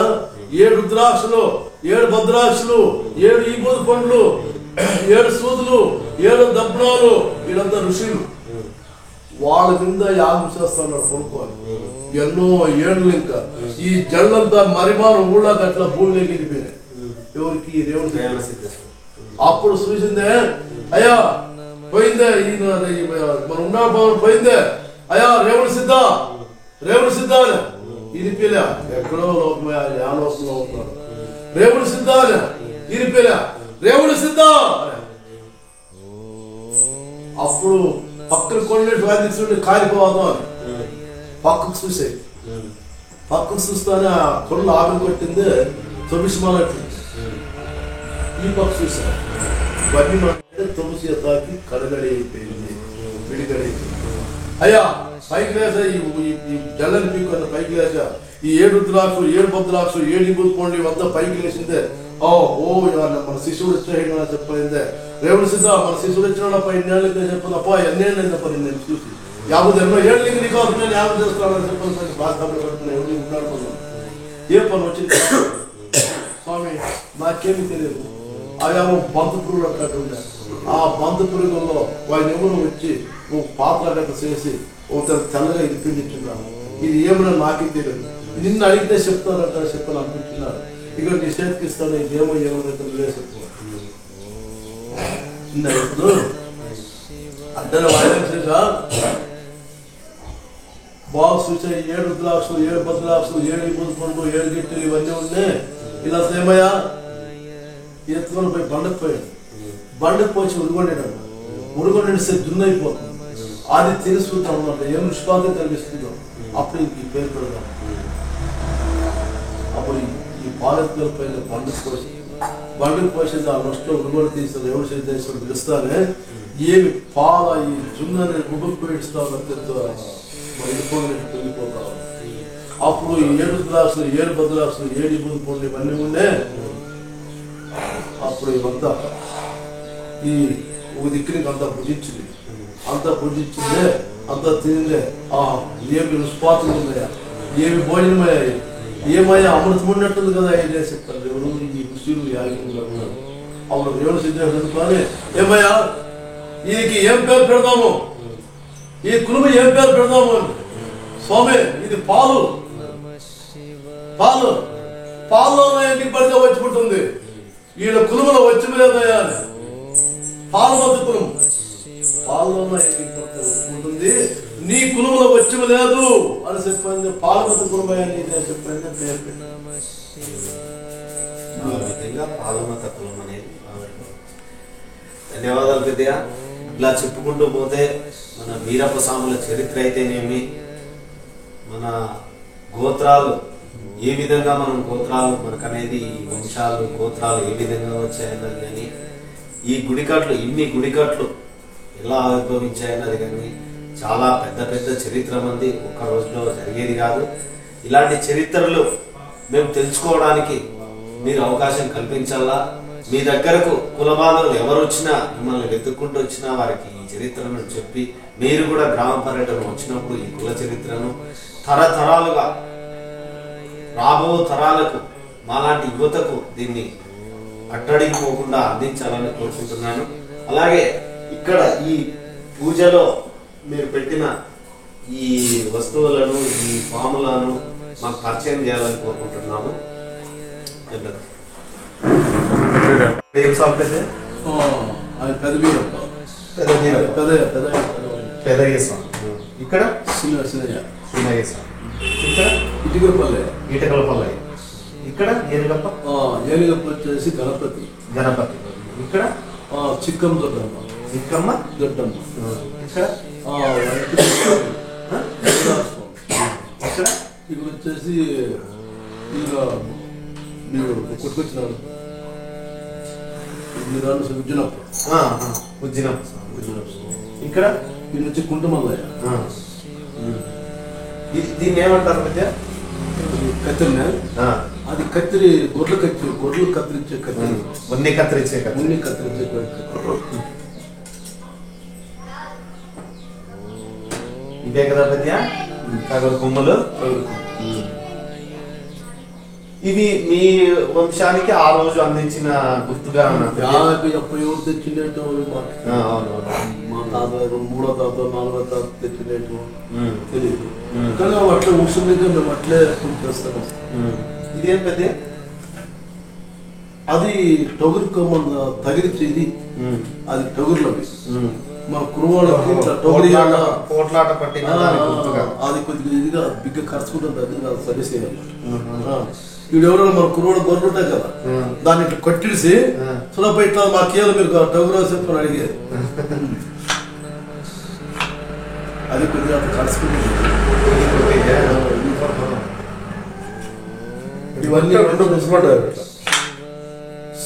7 రుద్రాక్షలు 7 భద్రాక్షలు 7 ఈబోధ పండ్లు 7 సూదులు 7 దబ్బనాలు వీళ్ళంతా ఋషులు వాళ్ళ కింద యాగం చేస్తున్నాడు కొనుక్కోవాలి ఎన్నో ఏళ్ళు ఇంకా ఈ జళ్ళంతా మరిమాను ఊళ్ళకి అట్లా భూమిలోకి వెళ్ళిపోయినాయి ఎవరికి దేవుడు అప్పుడు చూసిందే అయ్యా పోయిందే మన ఉన్న పోయిందే అయ్యా రేవుడు సిద్ధ ఇరిపిలే ఎక్కడో లోపల ఆ లోపంలో ఉంటాడు రేవుడు సిద్ధ ఇరిపిలే రేవుడు సిద్ధ అప్పుడు పక్కన కొండేటి వాదిస్తుంటే కాలిపోవద్దాం అని పక్కకు చూసే పక్కకు చూస్తానే ఆ కొండలు ఆవిరి కొట్టింది తొమ్మిసిమాలట్టు ఈ పక్క చూసా బట్టి తొమ్మిసి తాకి కడగడి అయిపోయింది విడిగడి అయ్యా పైకి లేసా ఈ జల్లని పీకు పైకి లేసా ఈ 7 రుద్రాక్షలు 7 భద్రాక్షలు 7 ఈబోధ పండ్లు వద్ద పైకి లేచిందే మన శిశువుడు వచ్చాడు చెప్పయిందే రేవుడు సిద్ధ మన శిశువుడు వచ్చినా 10 ఏళ్ళు చెప్పదు అప్ప ఎన్నేళ్ళు పని నేను చూసి 50 ఏళ్ళు నీకు అవసరం నేను 50 చేస్తానని చెప్పని బాగా ఉన్నాడు ఏ పని వచ్చింది స్వామి నాకేమీ తెలియదు అవేమో బంధు పురుగులు అన్నట్టు ఉండే ఆ బంధు పురుగుల్లో వాడిని ఎవరు వచ్చి ఓ పాత్ర గట్ట చేసి ఒక తెల్లగా ఇరిపించున్నాను. ఇది ఏమైనా నాకే తెలియదు. నిన్ను అడిగితే చెప్తానంట చెప్పాను అనిపించినారు. ఇక నీ చేతికి ఇస్తాను ఇదేమో ఏమైనా లేదు ఇప్పుడు అందరూ వాయించగా బాగా చూసే 7 ద్రాక్షలు 7 బద్రాక్షలు 7 పండ్లు 7 గిట్టెలు ఇవన్నీ ఉన్నాయి. ఇలా ఏమయ్యా ఎత్తుకొని పోయి బండకు పోయాడు. బండకు పోయి ఉరుగొండేస్తే దున్నైపోతుంది. అది తెలుసుకుంటాం అన్నమాట. ఏం నిష్పాతం కనిపిస్తుందో అప్పుడు ఇంక ఈ పేరు పెడదాం. అప్పుడు ఈ పాలకుల పైన బండకు పోసేది ఆ నష్టం ఉరుగొండ తీస్తారు. ఎవరు చేసేసి పిలుస్తానే ఏమి పాల ఈ జున్నని గుబకు పోయిస్తావు వెళ్ళిపోతావు. అప్పుడు 7 గ్లాసులు 7 బద్రాసులు 7 ఇబ్బంది పండ్లు ఇవన్నీ ఉండే. అప్పుడు ఇవంతా ఈ ఒక దిక్కునికి అంతా భుజించింది. అంతా భుజించిందే అంతా తిందే. ఏమి రుస్పాతులు ఉన్నాయా, ఏమి భోజనమయ్యా, ఏమయ్యా అమృతం ఉన్నట్టుంది కదా ఏం చెప్తారు ఎవరు ఈ ఋషులు యాగిలు. అప్పుడు దేవుడు సిద్ధం కానీ ఏమయ్యా ఈయనకి ఏం పేరు పెడదాము, ఈ కులుము ఏం పేరు పెడదాము అని. స్వామి ఇది పాలు పాలు పాల్లో ఎన్నికి పడితే వచ్చి పుట్టింది. ఈయన కులుములో వచ్చి లేదయ్యా అని. పాలు మధ్య కులుము పాల్లో ఎన్నికి పడితే వచ్చి పుట్టింది. నీ కులుములో వచ్చి లేదు అని చెప్పింది. పాలు మధ్య కులుమయ్యా నీదే చెప్పింది పేరు పెట్టి పాలమత కులం అనేది. ధన్యవాదాలు పెద్దయ్య. ఇలా చెప్పుకుంటూ పోతే మన వీరప్ప స్వాముల చరిత్ర అయితేనేమి, మన గోత్రాలు ఏ విధంగా మనం గోత్రాలు మనకనేది వంశాలు గోత్రాలు ఏ విధంగా వచ్చాయన్నది కానీ, ఈ గుడికట్లు ఇన్ని గుడికట్లు ఎలా ఆవిర్భవించాయన్నది కానీ చాలా పెద్ద పెద్ద చరిత్ర మంది ఒక్క రోజులో జరిగేది కాదు. ఇలాంటి చరిత్రలు మేము తెలుసుకోవడానికి మీరు అవకాశం కల్పించాలా. మీ దగ్గరకు కులబాంధవులు ఎవరు వచ్చినా మిమ్మల్ని వెతుక్కుంటూ వచ్చినా వారికి ఈ చరిత్రను చెప్పి మీరు కూడా గ్రామ పర్యటన వచ్చినప్పుడు ఈ కుల చరిత్రను తరతరాలుగా రాబో తరాలకు మాలాంటి యువతకు దీన్ని అట్టడిగిపోకుండా అందించాలని కోరుకుంటున్నాను. అలాగే ఇక్కడ ఈ పూజలో మీరు పెట్టిన ఈ వస్తువులను ఈ పాములను మాకు పరిచయం చేయాలని కోరుకుంటున్నాము. అది పెదయ్య స్వామి, ఇక్కడ సీనయ్య స్వామి, ఇక్కడ ఇటకలపల్లె, ఇక్కడ ఏనుగప్ప వచ్చేసి గణపతి ఇక్కడ చిక్కమ్మ దొడ్డమ్మ ఇక్కడ ఇక్కడ వచ్చేసి మీరు కొట్టుకొచ్చినారు ఇక్కడ దీని వచ్చి కుంటమల్లయ్య. దీన్ని ఏమంటారు మధ్య కత్తిరిన అది కత్తిరి గొర్రెలు కత్తిరించే కత్తిరి ఉన్ని కత్తిరించే ఇదే కదా మధ్య కొమ్మలు. ఇవి మీ వంశానికి ఆ రోజు అందించిన గుర్తుగా ఎవరు తెచ్చినట్టు మా తాత 3వ తాత 4వ తాత తెచ్చినట్టు తెలియదు. కానీ అట్లా ముఖ్యంగా మేము అట్లే చేస్తాము. ఇదేం పెద్ద అది టొగురు కొమ్మ తగిలించి ఇది అది టొగురులో మా కురువాళ్ళకి పోట్లాట పట్టిన అది కొద్దిగా ఇదిగా బిగ్గ ఖర్చు ఉంటుంది. అది సర్వీస్ చేయాలి. ఇప్పుడు ఎవరైనా మన కురువాడు గొర్రెలు ఉంటాయి కదా, దాన్ని ఇట్లా కొట్టిసి సులభ ఇట్లా మాకేయాలి మీరు టొగురు చెప్పని అడిగేది. అది కొద్దిగా ఖర్చుకుంటుంది. ఇవన్నీ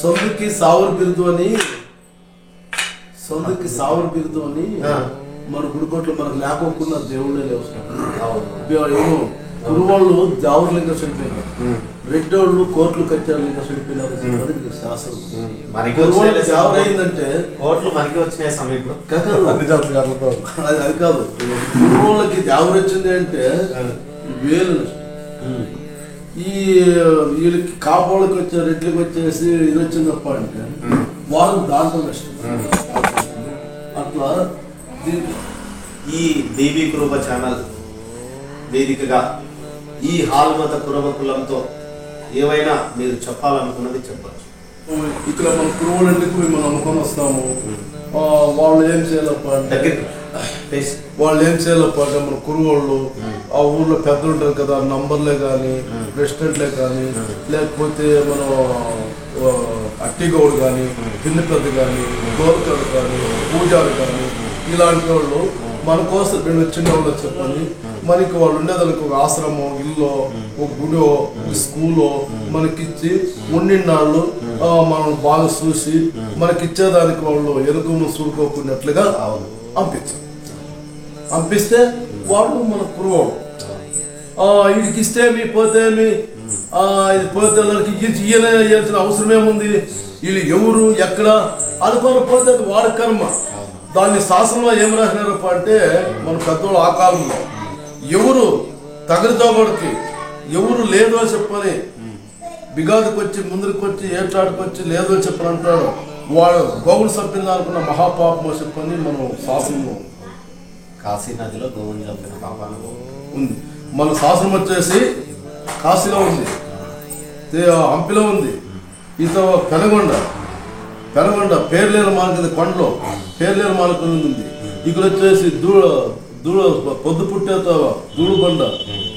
సొందుకి సావురు బిరుదు అని మన గుడికోట్లో మనకు లేకోకుండా దేవుళ్ళే లేవు. కురువాళ్ళు జావుర్లింగా చనిపోయినారు, రెడ్డోళ్ళు కోట్లు కట్టారు ఇంకా చనిపోయినారు. శాస్త్రం జావురు అయిందంటే కోట్లు మనకి వచ్చినాయి సమయంలో అది కాదు. కురువాళ్ళకి జావురు వచ్చింది అంటే వేలు ఈ వీళ్ళకి కాపోళ్ళకి వచ్చే రెడ్లకి వచ్చేసి ఇది వచ్చిందప్ప అంటే వాళ్ళు దాంట్లో నష్టం. మళ్ళా దీనికి ఈ బీబీ కురుబ ఛానల్ వేదికగా ఈ హాల్మత కురుబ కులంతో ఏవైనా మీరు చెప్పాలనుకున్నది చెప్పచ్చు. ఇక్కడ మన కురువులంటికి మేము నమ్మకం వస్తాము. వాళ్ళు ఏం చేయాలప్ప అంటే మన కురువాళ్ళు ఆ ఊర్లో పెద్దలు ఉంటారు కదా, నంబర్లే కానీ ప్రెసిడెంట్లే కానీ లేకపోతే మనం అట్టిగౌడు కానీ పిన్ని పెద్ద కానీ గోరకడు కానీ పూజారు కానీ ఇలాంటి వాళ్ళు మన కోసం రెండు చిన్న వాళ్ళు చెప్పండి. మనకి వాళ్ళు ఉండేదానికి ఒక ఆశ్రమం, ఇల్లు, ఒక గుడో, ఒక స్కూలో మనకిచ్చి ఉండినాళ్ళు మనం బాగా చూసి మనకిచ్చేదానికి వాళ్ళు ఎరుకము చూడుకోకున్నట్లుగా పంపిస్తే వాళ్ళు మన కురువాడు వీడికి ఇస్తేమి పోతేమి ఇది పోతే ఇయ్యాల్సిన అవసరమేముంది, వీళ్ళు ఎవరు ఎక్కడ అనుకోని పోతే అది వాడి కర్మ. దాన్ని శాసనంలో ఏం రాసినారప్ప అంటే మన పెద్దవాళ్ళు ఆ కాలంలో ఎవరు తగరితోబడికి ఎవరు లేదో చెప్పని బిగాదికి వచ్చి ముందరికి వచ్చి ఏట్లాడుకొచ్చి లేదో చెప్పని అంటాడు, వాడు గోవులు చంపిన అనుకున్న మహాపాపమో చెప్పని మనం శాసనంలో కాశీ నదిలో గోవులు చంపిన పాపాలు ఉంది. మన శాసనం వచ్చేసి కాశీలో ఉంది, హంపిలో ఉంది, ఇతో పెనగొండ పేర్లేరు మార్గది కొండలో పేర్లేరు మార్గం ఉంది. ఇక్కడ వచ్చేసి పొద్దు పుట్టేతావా దూడు బండ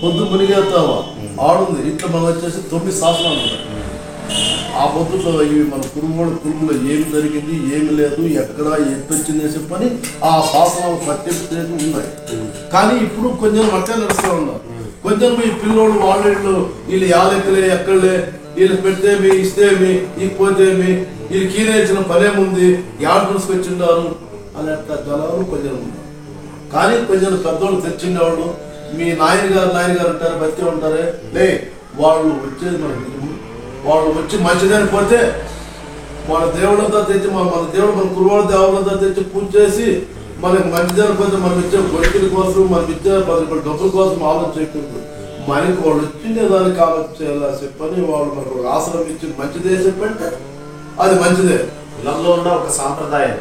పొద్దు మునిగేతావా ఆడుంది. ఇట్లా మనం వచ్చేసి 9 శాసనాలు ఉన్నాయి. ఆ పొద్దులో ఇవి మన కుటుంబంలో ఏమి జరిగింది ఏమి లేదు ఎక్కడ ఎట్టొచ్చింది చెప్పని ఆ శాసనాలు పట్టింపు ఉన్నాయి. కానీ ఇప్పుడు కొంచెం మట్టే నడుస్తూ ఉన్నారు. కొంచెం ఈ పిల్లోళ్ళు వాళ్ళు వీళ్ళు యాలెక్కలే ఎక్కడలే వీళ్ళకి పెడితేమి ఇస్తేమి ఇకపోతేమి వీళ్ళు కీనేసిన పనేముంది యాడ తీసుకొచ్చిండారు అని అట్లా జనాలు కొంచెం ఉన్నారు. కానీ కొంచెం పెద్దోళ్ళు తెచ్చిండేవాళ్ళు మీ నాయనగారు అంటారు బతికే ఉంటారే లే వాళ్ళు వచ్చేది మనకి వాళ్ళు వచ్చి మంచిదని పోతే మన దేవుడంతా తెచ్చి మన దేవుడు మన కురువాళ్ళ దేవుడంతా తెచ్చి పూజ చేసి మనకి మంచిదని పోతే మనం ఇచ్చే గొడుకుల కోసం మనం ఇచ్చే 10 డబ్బుల కోసం ఆలోచన చేయకూడదు. మనకి వాళ్ళు వచ్చిండే దానికి ఆలోచన చేయాలా చెప్పని వాళ్ళు మనకు ఆశ్రమం ఇచ్చి మంచిదే చెప్పంటే అది మంచిదే. కులంలో ఉన్న ఒక సాంప్రదాయం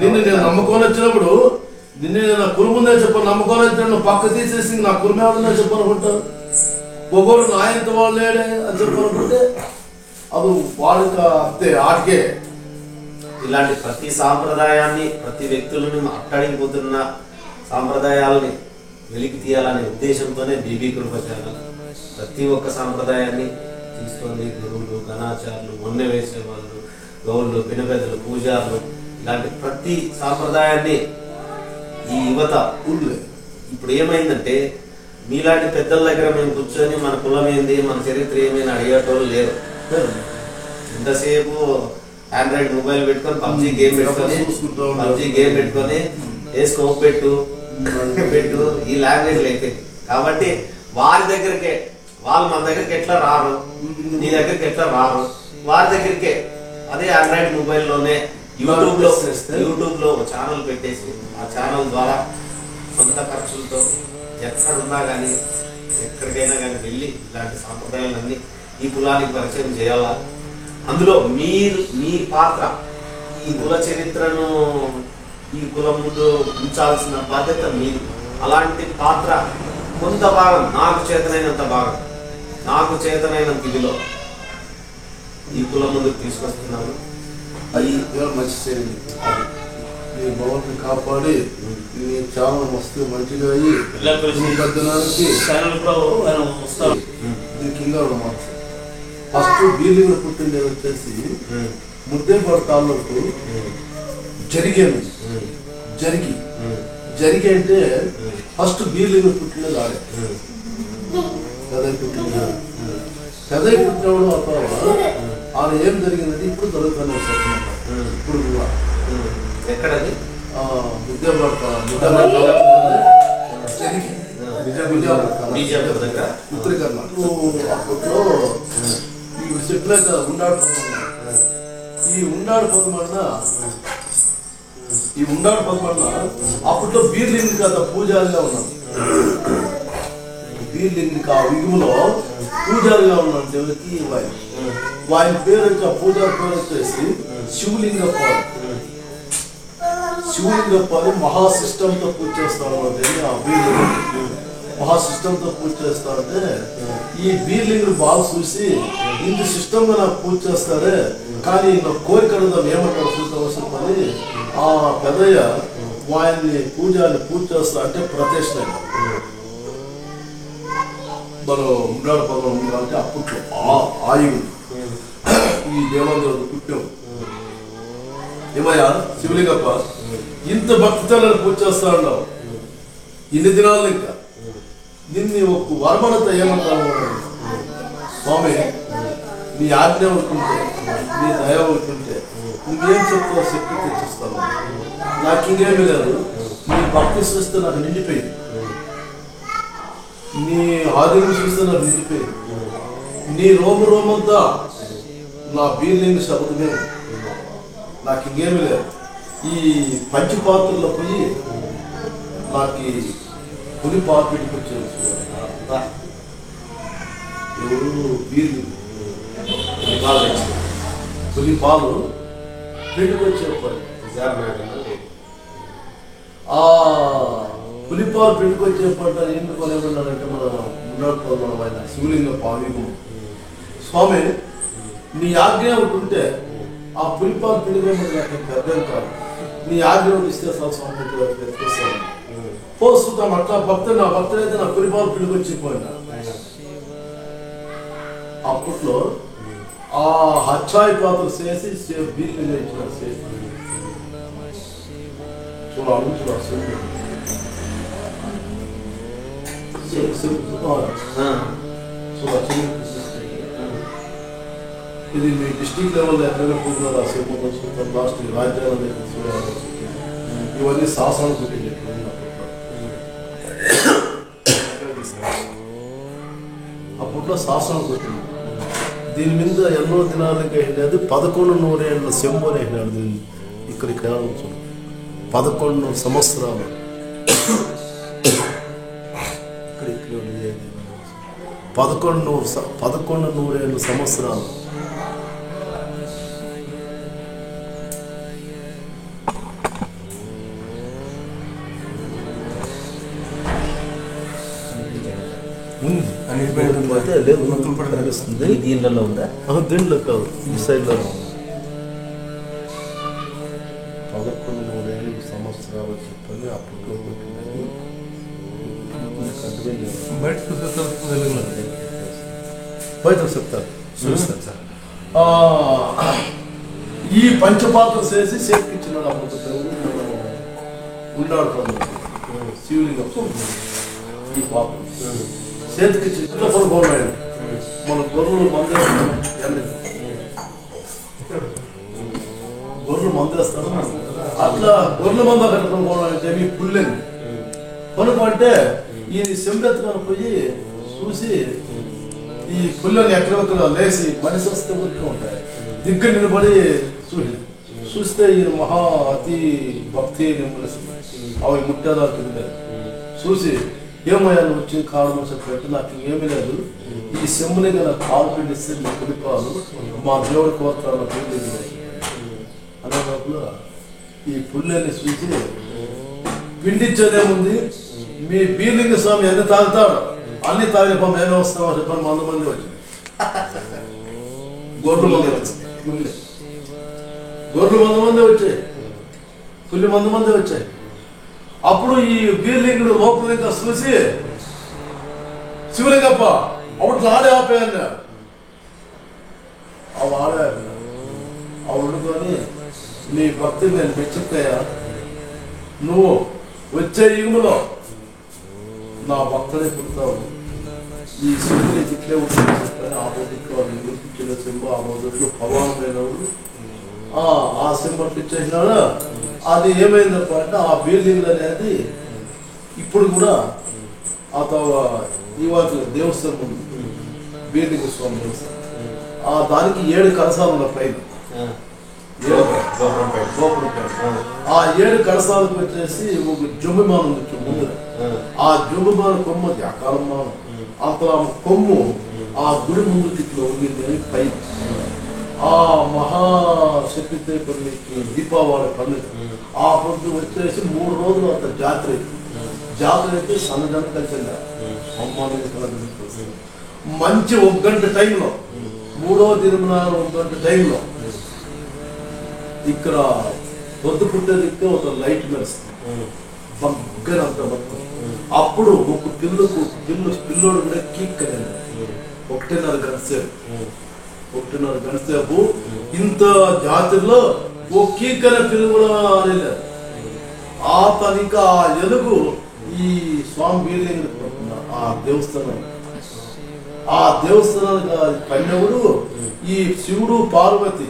నిన్ను నేను నమ్మకం వచ్చినప్పుడు నిన్ను నా కురుముందే చెప్పను నమ్మకం వచ్చినప్పుడు నువ్వు పక్క తీసేసి నా కురుమేవాళ్ళనే చెప్పనుకుంటావు. ఒక్కొక్కరు నాయంత వాళ్ళు లేడే అని చెప్పనుకుంటే అది వాళ్ళకి అంతే ఆటకే. ఇలాంటి ప్రతి సాంప్రదాయాన్ని ప్రతి వ్యక్తులను అట్టడిగిపోతున్న సాంప్రదాయాలని వెలికి తీయాలనే ఉద్దేశంతోనే బీబీ కురుబ ఛానల్ ప్రతి ఒక్క సాంప్రదాయాన్ని తీసుకొని గురువులు గణాచారులు మొన్నె వేసేవాళ్ళు గౌళ్ళు పినపెద్దలు పూజారులు ఇలాంటి ప్రతి సాంప్రదాయాన్ని ఈ యువత ఇప్పుడు ఏమైందంటే మీలాంటి పెద్దల దగ్గర మేము కూర్చొని మన కులం ఏంది మన చరిత్ర ఏమైనా అడిగేటోళ్ళు లేరు. ఇంతసేపు ఆండ్రాయిడ్ మొబైల్ పెట్టుకొని పబ్జీ గేమ్ పెట్టుకొని స్కోప్ పెట్టు ఈ లాంగ్వేజ్ అయితే కాబట్టి వారి దగ్గరికే వాళ్ళు మన దగ్గరికి ఎట్లా రారు నీ దగ్గరికి ఎట్లా రారు వారి దగ్గరికే అదే ఆండ్రాయిడ్ మొబైల్లోనే యూట్యూబ్ లో ఒక ఛానల్ పెట్టేసి ఆ ఛానల్ ద్వారా సొంత ఖర్చులతో ఎక్కడున్నా కానీ ఎక్కడికైనా కానీ వెళ్ళి ఇలాంటి సాంప్రదాయాలన్నీ ఈ కులానికి పరిచయం చేయాలా. అందులో మీ పాత్ర ఈ కుల చరిత్రను ఈ కులం ముందు ఉంచాల్సిన బాధ్యత మీది. అలాంటి పాత్ర కొంత భాగం నాకు చేతనైనంత ఇదిలో ఈ కులం ముందుకు తీసుకొస్తున్నాను. అది మంచి చేయండి. మీ భవన్ని కాపాడి చాలా మస్తు మంచిగా అయ్యి కింద ఫస్ట్ బీలింగ్ పుట్టిండే వచ్చేసి ముద్దేపాడు తాళ్ళకు జరిగి అంటే ఫస్ట్ బీలింగ్ పుట్టినది ఆడే పెదవి పుట్టినవాడు అప్పుడు ఆడ ఏం జరిగిందంటే ఇప్పుడు జరుగుతుంది ఇప్పుడు కూడా ఎక్కడది ఉత్తర కర్ణాటక అప్పట్లో ఇప్పుడు చెట్ల ఈ ఉండాడు పొందమన్న అప్పట్లో బీర్లింగ్ కదా పూజారిగా ఉన్నాం. బీర్లింగ్ ఆ విగులో పూజారిగా ఉన్నాడు దేవుడికి ఆయన పేరు వచ్చి ఆ పూజారి పేరు వచ్చేసి శివలింగ శివలింగప్పని మహా సిస్టంతో పూజ చేస్తాను అదేంటి ఆ బీర్లింగం మహా సిస్టంతో పూజ చేస్తా అంటే ఈ బీర్లింగుడు బాగా చూసి ఇంత సిస్టంగా నాకు పూజ చేస్తారే కానీ నా కోరిక అడుగుదాం ఏమంటాడు చూద్దాం పని ఆ పెద్దయ్య ఆయన్ని పూజ చేస్తా అంటే ప్రతిష్ట మనం ఉండాడు పదం అంటే అప్పట్లో ఆయువు ఈ దేవాలయంలో పుట్టాం ఏమయ్యా శివలింగప్ప ఇంత భక్తితో పూజ చేస్తా ఉన్నావు ఇన్ని దినాలు ఇంకా నిన్ను ఒక వర్మనత ఏమంటావు స్వామి నీ ఆజ్ఞ ఉంటుంటే నీ దయ ఉంటుంటే ఇంకేం చెప్తావు శక్తి తెచ్చిస్తావు నాకు ఇంకేమీ లేదు నీ భక్తి చూస్తే నాకు నిండిపోయింది నీ ఆదిని చూస్తే నాకు నిండిపోయింది నీ రోమంతా నా బీర్లింగ శబ్దమే నాకు ఇంకేమీ లేదు ఈ పంచపాత్రలో పోయి నాకు పులి పాలు పెట్టుకొచ్చారు ఎవరు బీర్లు పులి పాలు పెట్టుకొచ్చారు ఆ పులిపాలు పెట్టుకొచ్చేపట్ట ఎందుకు ఏమన్నాడంటే మనం ఆయన శివలింగ పావిము స్వామి నీ ఆజ్ఞ ఒకటి ఉంటే ఆ పులిపాలు పెట్టుకోమని నాకు పెద్దం కాదు నీ ఆజ్ఞ ఒకటి ఇస్తే స్వామి తెస్తాను పోస్తాం అట్లా నా భక్తులైతే నా పులిపాలు పెట్టుకొచ్చిపోయినా అప్పట్లో ఆ హచ్చాయి పాత్రలు చేసి బీర్లు ఇచ్చినారు చేసి ఇది మీ డిస్ట్రిక్ట్ లెవెల్ ఎక్కడ పోతున్నారు ఆ సేపు లాస్ట్ రాజ్యాంగం ఇవన్నీ శాసనం పెట్టింది అప్పట్లో శాసనం పెట్టింది దీని మీద ఎన్నో దినాలకి అయినది 1100 ఏళ్ళ శంభు అని అయినాడు దీన్ని ఇక్కడికి 11 సంవత్సరాలు 1100 ఏళ్ళ సంవత్సరాలు లేదు కనిపిస్తుంది దీనిలో ఉందా దీంట్లో కాదు ఈ సైడ్లో 1100 ఏళ్ళ సంవత్సరాలు చెప్పని అప్పట్లో బయట చెప్తారు చూస్తారు సార్ ఈ పంచపాత్ర చేసి చేతికిచ్చినాడు అప్పుడు ఉన్నాడు శివలింగం ఈ పాత్ర చేతికి చిన్న కొనుగోలు మన గొర్రెలు మందేస్తాడు అట్లా గొర్రెల మంద అక్కడ కొనుక్కోవడం అంటే మీ పుల్లెని కొనుక్కుంటే ఈ సెంబెత్తుకొని పోయి చూసి ఈ పుల్లని ఎక్కడెక్కడ లేచి మనిషి వస్తే ఊరికే ఉంటాయి దిగ్గు నిలబడి చూస్తే ఈయన మహా అతి భక్తి అవి ముట్టేదారు కింద చూసి ఏమయ్యా వచ్చి కాళ్ళు చెప్పినట్టు నాకు ఏమీ లేదు ఈ సెమ్ముని కదా కాలు పిండిస్తే మీ కుడిపాలు మా దేవుడి కోరుతాను అనేటప్పుడు ఈ పుల్లెని చూసి పిండించేదేముంది మీ బీర్లింగ స్వామి ఎన్ని తాగుతాడు అన్ని తాగే మేమే వస్తామని చెప్పని 100 మంది వచ్చింది గొర్రెలు 100 మంది వచ్చాయి పుల్లి 100 మంది వచ్చాయి అప్పుడు ఈ బీర్లింగుడు లోపల ఇంకా చూసి శివలింగప్ప అప్పుడు ఆడే ఆపేయన్నా అవి ఆడే అవి వండుకొని నీ భక్తిని నేను మెచ్చుతాయా నువ్వు వచ్చే యుగంలో నా భక్తుడే పుడతావు ఈ శివుని ఇట్లే ఉంటుంది ఆ బొద్దుకు ఇచ్చిన సింబ ఆ బొద్దుకు పవానమైనప్పుడు ఆ సింబల్ ఇచ్చేసినాడు అది ఏమైందప్ప అంటే ఆ బిల్డింగ్ అనేది ఇప్పుడు కూడా ఈ వాటి దేవస్థానం ఉంది బిల్డింగ్ స్వామి దేవస్థానం దానికి 7 కలశాలు ఉన్న పైన ఆ 7 కలశాలకు వచ్చేసి ఒక జుంబిమానం ఉంది ముందు ఆ జుంబిమాన కొమ్ము అది అకాలం మానం అంత కొమ్ము ఆ గుడి ముందుకి ఇట్లా ఉండింది అని పైన ఆ మహాశక్తితో కొన్ని దీపావళి పండుగ ఆ పొద్దు వచ్చేసి 3 రోజులు అంత జాతర అయితే సన్నజన కలిసిందా మంచి 1 గంట టైంలో 3వ దినమున 1 గంట టైంలో ఇక్కడ పొద్దు పుట్టేది ఒక లైట్ మెరుస్తుంది బగ్గనంత మొత్తం. అప్పుడు ఒక పిల్లోడు కూడా కీక్ అనేది 1.5 గంట సేపు ఇంత జాతరలో ఓ కీక్ అనే పిల్లు కూడా అనేది ఆ తనిక ఆ ఎలుగు ఈ స్వామి బిల్డింగ్ ఆ దేవస్థానానికి పడినప్పుడు ఈ శివుడు పార్వతి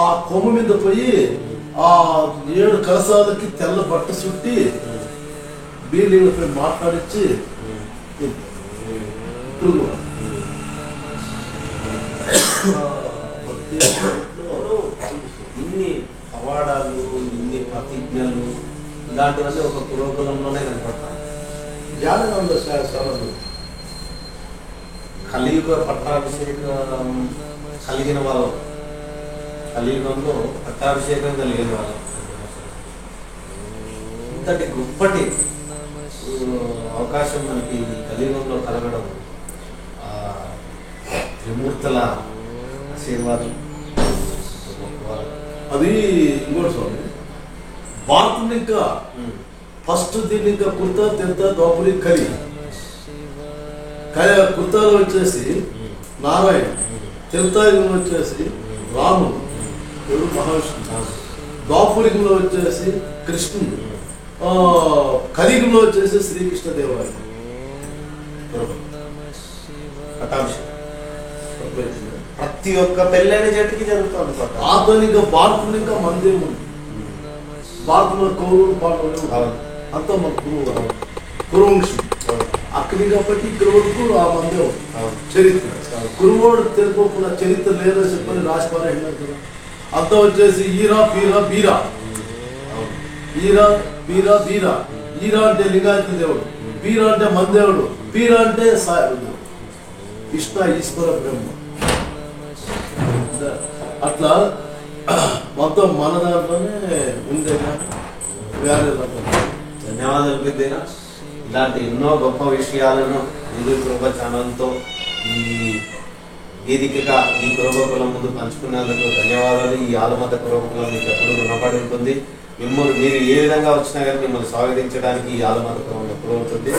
ఆ కొమ్ము మీద పోయి ఆ 7 కలశాలకి తెల్ల బట్ట చుట్టి బిల్డింగ్ పై మాట్లాడించి ఇన్ని అవార్డాలు ఇన్ని ప్రతిజ్ఞలు ఇలాంటివన్నీ ఒక పురోగమనంలోనే కనపడతాయి. జ్ఞానానంద శాస్త్రాలు కలియుగ పట్టాభిషేకం కలిగిన వాళ్ళు, కలియుగంలో పట్టాభిషేకం కలిగిన వాళ్ళు ఇంతటి గొప్పటి అవకాశం మనకి కలియుగంలో కలగడం త్రిమూర్తుల ఆశీర్వాదం. అది ఇంకోటి స్వామి భారతం ఇంకా ఫస్ట్ దీన్ని ఇంకా కుర్తా తిరుతా దోపులి కలి కుర్తాలో వచ్చేసి నారాయణ, తిరుతాయుగంలో వచ్చేసి రాముడు మహావిష్ణువు, దోపులిగంలో వచ్చేసి కృష్ణుడు, కలియుగంలో వచ్చేసి శ్రీకృష్ణదేవరాయలు. ప్రతి ఒక్క పెళ్ళైన జట్టుకి జరుగుతుంది. ఆధునిక భారతం ఇంకా మందేముంది. భారతంలో కౌరవులు పాండవులు అంతా మన కురువంశం అక్కడి కాబట్టి ఇక్కడ వరకు ఆ మందే చరిత్ర. కురువోడు తెలుపుకున్న చరిత్ర లేదని చెప్పని రాసిపారాయణ కదా. అంతా వచ్చేసి ఈరా పీరా బీరా, ఈరా పీరా బీరా. ఈరా అంటే లింగాయత దేవుడు, బీరా అంటే మందేవుడు, పీరా అంటే కృష్ణ ఈశ్వర బ్రహ్మ. అట్లా మొత్తం మన దాంట్లోనే ఉందే కానీ వేరే ధన్యవాదాలు పెద్దయినా. ఇలాంటి ఎన్నో గొప్ప విషయాలను హిందూ కృప ఛానల్తో ఈ వేదికగా ఈ కురవకులం ముందు పంచుకున్నందుకు ధన్యవాదాలు. ఈ ఆలమత కురవకులం మీకు ఎప్పుడు రుణపడి ఉంటుంది. మీరు ఏ విధంగా వచ్చినా కానీ మిమ్మల్ని స్వాగతించడానికి ఈ ఆలమత కులం ఎప్పుడు ఉంటుంది.